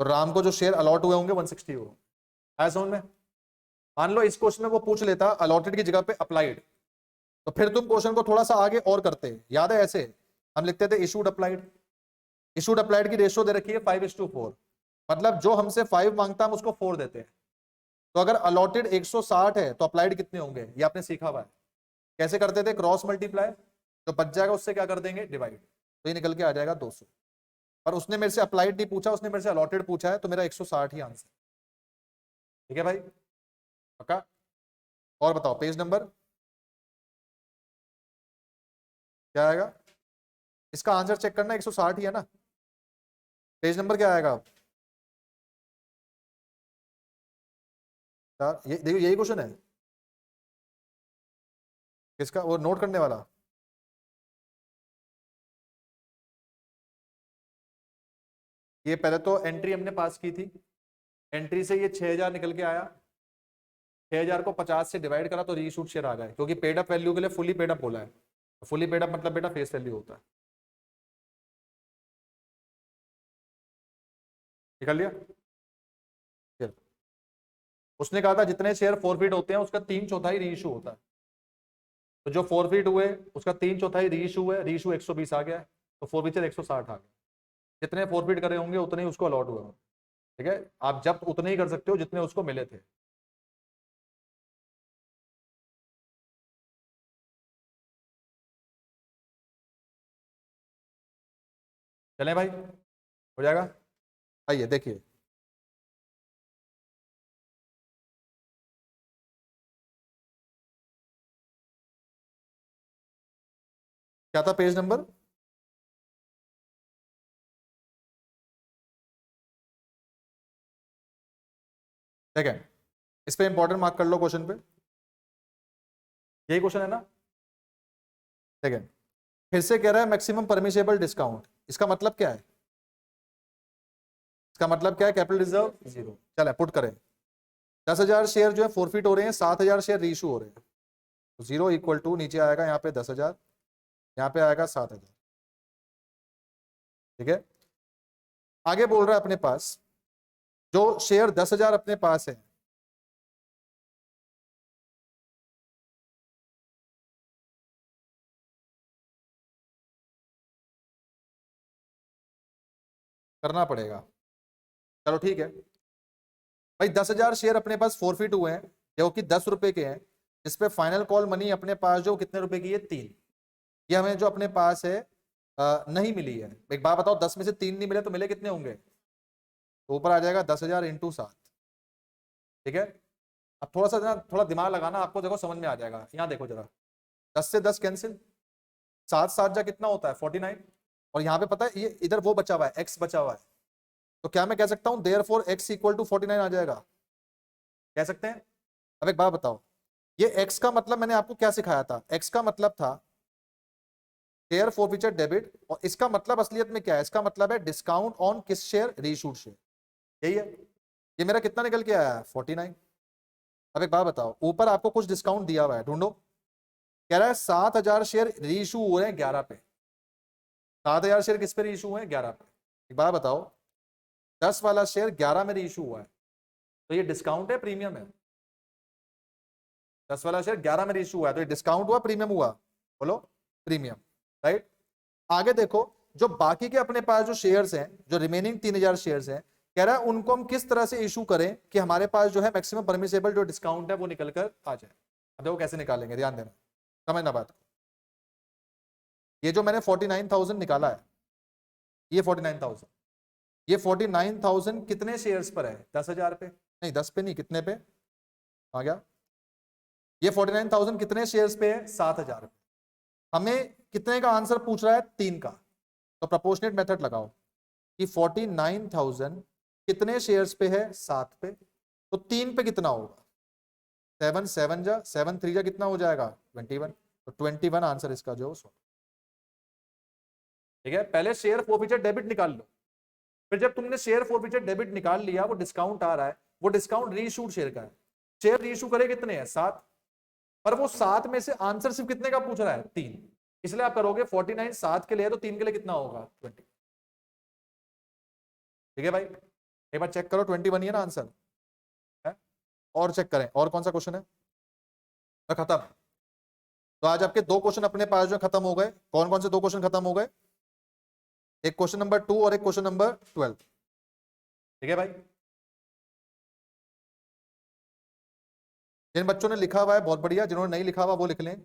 तो राम को जो शेयर अलॉट हुए होंगे 160 होगा। आया समझ में। मान लो इस क्वेश्चन में वो पूछ लेता अलॉटेड की जगह पे अप्लाइड, तो फिर तुम क्वेश्चन को थोड़ा सा आगे और करते। याद है ऐसे हम लिखते थे इशूड अप्लाइड, इशूड अप्लाइड की रेशियो दे रखी है 5:4, मतलब जो हमसे 5 मांगता हम उसको 4 देते हैं। तो अगर अलॉटेड 160 है तो अप्लाइड कितने होंगे, ये आपने सीखा हुआ है। कैसे करते थे, क्रॉस मल्टीप्लाई, तो बच जाएगा उससे क्या कर देंगे, डिवाइड, तो ये निकल के आ जाएगा 200। पर उसने मेरे से अप्लाइड नहीं पूछा, उसने मेरे से अलॉटेड पूछा है, तो मेरा 160 ही आंसर, ठीक है भाई, पक्का। और बताओ पेज नंबर क्या आएगा, इसका आंसर चेक करना, 160 ही है ना। पेज नंबर क्या आएगा, ये देखो यही क्वेश्चन है किसका, वो नोट करने वाला। ये पहले तो एंट्री हमने पास की थी, एंट्री से ये 6000 निकल के आया, 6000 को 50 से डिवाइड करा तो रीशूट शेयर आ गए, क्योंकि पेड अप वैल्यू के लिए फुली पेड अप बोला है। फुली पेड अप मतलब बेटा फेस वैल्यू होता है, निकल लिया। चल, उसने कहा था जितने शेयर फॉरफिट होते हैं उसका 3/4 रीइशू होता है, तो जो फॉरफिट हुए उसका 3/4 रीइशू है, रीइशू 120 आ गया है, तो फॉरफिचर 160 आ गया। जितने फॉरफिट करे होंगे उतने ही उसको अलॉट हुए होंगे, ठीक है। आप जब उतने ही कर सकते हो जितने उसको मिले थे। चलें भाई, हो जाएगा। आइए देखिए, क्या था पेज नंबर, ठीक है। इस पे इंपॉर्टेंट मार्क कर लो क्वेश्चन पे, यही क्वेश्चन है ना, ठीक है। फिर से कह रहा है मैक्सिमम परमिशेबल डिस्काउंट, इसका मतलब क्या है, इसका मतलब क्या है, कैपिटल रिजर्व 0। चले पुट करें, 10,000 शेयर जो है फॉरफिट हो रहे हैं, 7,000 शेयर रीइशू हो रहे हैं, तो 0 इक्वल टू नीचे आएगा यहाँ पे 10,000, यहाँ पे आएगा 7,000, ठीक है। आगे बोल रहा है अपने पास जो शेयर 10,000 अपने पास है, करना पड़ेगा, चलो ठीक है भाई। 10,000 शेयर अपने पास फॉरफिट हुए हैं जो कि 10 रुपए के हैं, इस पे फाइनल कॉल मनी अपने पास जो कितने रुपए की है, 3। ये हमें जो अपने पास है नहीं मिली है। एक बात बताओ, 10 में से 3 नहीं मिले तो मिले कितने होंगे? तो ऊपर आ जाएगा 10,000 इंटू 7। ठीक है, अब थोड़ा सा थोड़ा दिमाग लगाना, आपको देखो समझ में आ जाएगा। यहाँ देखो जरा, 10 से 10 कैंसिल, 7 7 जा कितना होता है 49, और यहाँ पे पता है ये इधर वो बचा हुआ है, x बचा हुआ है, तो क्या मैं कह सकता हूँ देयरफॉर x इक्वल टू 49 आ जाएगा, कह सकते हैं। अब एक बात बताओ, ये x का मतलब मैंने आपको क्या सिखाया था? x का मतलब था शेयर फोरफीचर डेबिट, और इसका मतलब असलियत में क्या है? इसका मतलब है डिस्काउंट ऑन किस शेयर? Reissued share. यही है। ये मेरा कितना निकल के आया है? 49। अब एक बात बताओ, ऊपर आपको कुछ डिस्काउंट दिया हुआ है, ढूंढो। कह रहा है 7,000 शेयर रीइश्यू हुए हैं 11 पे। 7,000 शेयर किस पे रीइश्यू हुए हैं? 11 पे। एक बात बताओ, 10 वाला शेयर 11 में रीइश्यू हुआ है, तो ये डिस्काउंट है प्रीमियम है? 10 वाला शेयर 11 में रीइश्यू हुआ है, तो ये डिस्काउंट हुआ प्रीमियम हुआ? बोलो, प्रीमियम, राइट। आगे देखो, जो बाकी के अपने पास जो शेयर्स हैं, जो रिमेनिंग 3,000 शेयर्स हैं, कह रहा है उनको हम किस तरह से इशू करें कि हमारे पास जो है मैक्सिमम परमिसेबल जो डिस्काउंट है वो निकल कर आ जाए। अब देखो कैसे निकालेंगे, ध्यान देना, समझना बात। ये जो मैंने 49,000 निकाला है, ये 49,000, ये 49,000 कितने शेयर्स पर है? 10,000 पे, नहीं 10 पे नहीं, कितने पे आ गया? ये 49,000 कितने शेयर्स पे है? 7,000 पे। हमें कितने का आंसर पूछ रहा है? 3 का। तो प्रोपोर्शनेट मेथड लगाओ कि 49,000 कितने शेयर्स पे है? 7 पे, तो 3 पे कितना होगा? 7 7 जा 7 3 जा कितना हो जाएगा? 21। तो 21 आंसर इसका जो। ठीक है, पहले शेयर फोरफीचर डेबिट निकाल लो, फिर जब तुमने शेयर फोरफीचर डेबिट निकाल लिया, वो डिस्काउंट आ रहा है, वो डिस्काउंट रीइश्यूड शेयर का है। शेयर रीइश्यू करे कितने हैं? 7, पर वो 7 में से आंसर सिर्फ कितने का पूछ रहा है? 3। इसलिए आप करोगे 49 7 के लिए, तो 3 के लिए कितना होगा? 20। ठीक है भाई, एक बार चेक करो, 21 ही है ना आंसर है? और चेक करें, और कौन सा क्वेश्चन है? खत्म। तो आज आपके 2 क्वेश्चन अपने पास जो खत्म हो गए। कौन कौन से 2 क्वेश्चन खत्म हो गए? एक क्वेश्चन नंबर 2 और एक क्वेश्चन नंबर 12। ठीक है भाई, जिन बच्चों ने लिखा हुआ है बहुत बढ़िया, जिन्होंने नहीं लिखा हुआ वो लिख लें।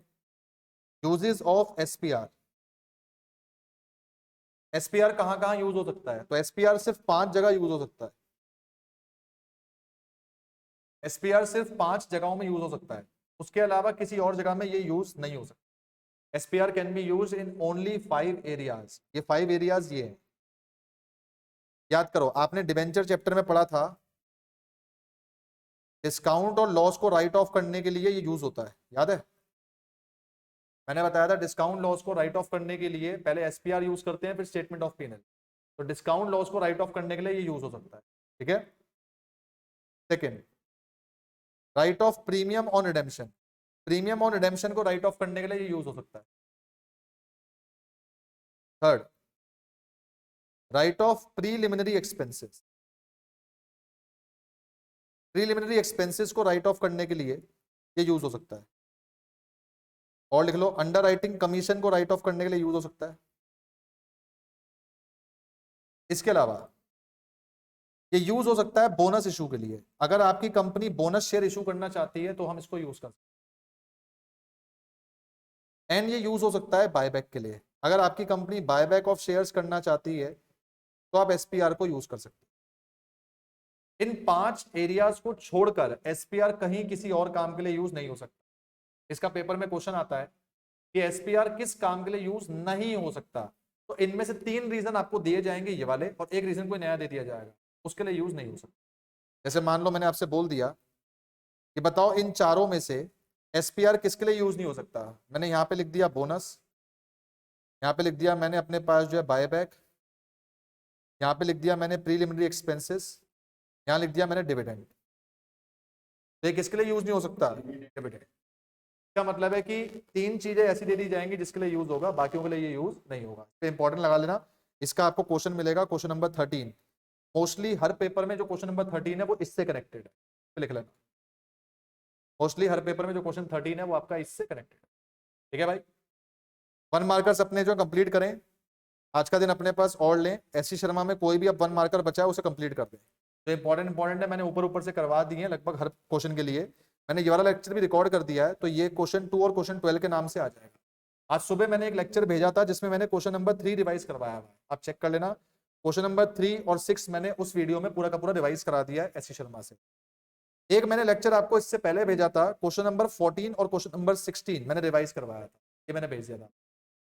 Uses of SPR. एसपीआर कहां कहां यूज हो सकता है? तो एसपीआर सिर्फ 5 जगह यूज हो सकता है। एसपीआर सिर्फ 5 जगहों में यूज हो सकता है, उसके अलावा किसी और जगह में ये यूज नहीं हो सकता। SPR can be use in only 5 areas. ये 5 एरियाज ये है, याद करो, आपने डिबेंचर चैप्टर में पढ़ा था, डिस्काउंट और लॉस को राइट ऑफ करने के लिए ये यूज होता है, याद है? मैंने बताया था डिस्काउंट लॉस को राइट ऑफ करने के लिए पहले एसपीआर यूज करते हैं, फिर स्टेटमेंट ऑफ पी&एल। तो डिस्काउंट लॉस को राइट ऑफ करने के लिए ये यूज हो सकता है। ठीक है, second, right of premium on redemption. Premium on redemption को राइट ऑफ करने के लिए ये यूज हो सकता है। Third, right of preliminary expenses. Preliminary expenses को राइट ऑफ करने के लिए ये यूज हो सकता है। और लिख लो, अंडर राइटिंग कमीशन को राइट ऑफ करने के लिए यूज हो सकता है। इसके अलावा ये यूज हो सकता है बोनस इशू के लिए। अगर आपकी कंपनी बोनस शेयर इशू करना चाहती है तो हम इसको यूज कर सकते हैं। एंड ये यूज हो सकता है बायबैक के लिए। अगर आपकी कंपनी बायबैक ऑफ शेयर्स करना चाहती है तो आप एसपीआर को यूज कर सकते हैं। इन 5 एरियाज को छोड़कर एसपीआर कहीं किसी और काम के लिए यूज नहीं हो सकता। इसका पेपर में क्वेश्चन आता है कि एसपीआर किस काम के लिए यूज नहीं हो सकता, तो इनमें से 3 रीजन आपको दिए जाएंगे ये वाले, और एक रीजन कोई नया दे दिया जाएगा, उसके लिए यूज नहीं हो सकता। जैसे मान लो मैंने आपसे बोल दिया कि बताओ इन चारों में से एसपीआर किसके लिए यूज नहीं हो सकता। मैंने यहाँ पे लिख दिया बोनस, यहाँ पे लिख दिया मैंने अपने पास जो है बायबैक, यहाँ पे लिख दिया मैंने प्रीलिमिनरी एक्सपेंसेस, यहाँ लिख दिया मैंने डिविडेंड। तो ये किसके लिए यूज नहीं हो सकता? डिविडेंड। क्या मतलब है कि 3 चीजें ऐसी दे दी जाएंगी जिसके लिए यूज होगा, बाकियों के लिए ये यूज नहीं होगा। तो इंपॉर्टेंट लगा लेना। इसका आपको क्वेश्चन मिलेगा, क्वेश्चन नंबर 13। मोस्टली हर पेपर में जो क्वेश्चन नंबर 13 है वो इससे कनेक्टेड है, तो लिख लेना। मोस्टली हर पेपर में जो क्वेश्चन 13 है वो आपका इससे कनेक्टेड है। ठीक है भाई, 1 मार्कर्स अपने जो कंप्लीट करें, आज का दिन अपने पास और लें। एससी शर्मा में कोई भी अब 1 मार्कर बचा है उसे कंप्लीट कर दें। तो इंपॉर्टेंट है, मैंने ऊपर ऊपर से करवा दिए हैं लगभग हर क्वेश्चन के लिए। मैंने ये वाला लेक्चर भी रिकॉर्ड कर दिया है, तो ये क्वेश्चन 2 और क्वेश्चन 12 के नाम से आ जाएगा। आज सुबह मैंने एक लेक्चर भेजा था जिसमें मैंने क्वेश्चन नंबर 3 रिवाइज करवाया है, आप चेक कर लेना। क्वेश्चन नंबर 3 और 6 मैंने उस वीडियो में पूरा का पूरा रिवाइज करा दिया है एससी शर्मा से। एक मैंने लेक्चर आपको इससे पहले भेजा था, क्वेश्चन नंबर 14 और क्वेश्चन नंबर 16 मैंने रिवाइज करवाया था, ये मैंने भेज दिया था।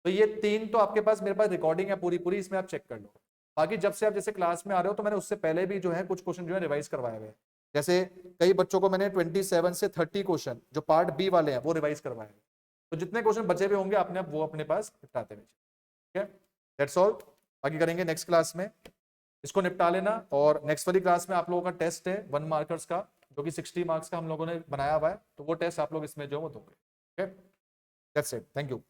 तो ये 3 तो आपके पास, मेरे पास रिकॉर्डिंग है पूरी पूरी, इसमें आप चेक कर लो। बाकी जब से आप जैसे क्लास में आ रहे हो तो मैंने उससे पहले भी जो है कुछ क्वेश्चन जो है रिवाइज करवाए हुए हैं। जैसे कई बच्चों को मैंने 27 से 30 क्वेश्चन जो पार्ट बी वाले हैं वो रिवाइज करवाए हैं। तो जितने क्वेश्चन बचे हुए होंगे आपने वो अपने पास निपटाते हुए, ठीक है। That's all. बाकी करेंगे नेक्स्ट क्लास में, इसको निपटा लेना। और नेक्स्ट वाली क्लास में आप लोगों का टेस्ट है 1 मार्कर्स का, जो कि 60 मार्क्स का हम लोगों ने बनाया हुआ है, तो वो टेस्ट आप लोग इसमें जो वो दोगे। Okay, that's it, thank you.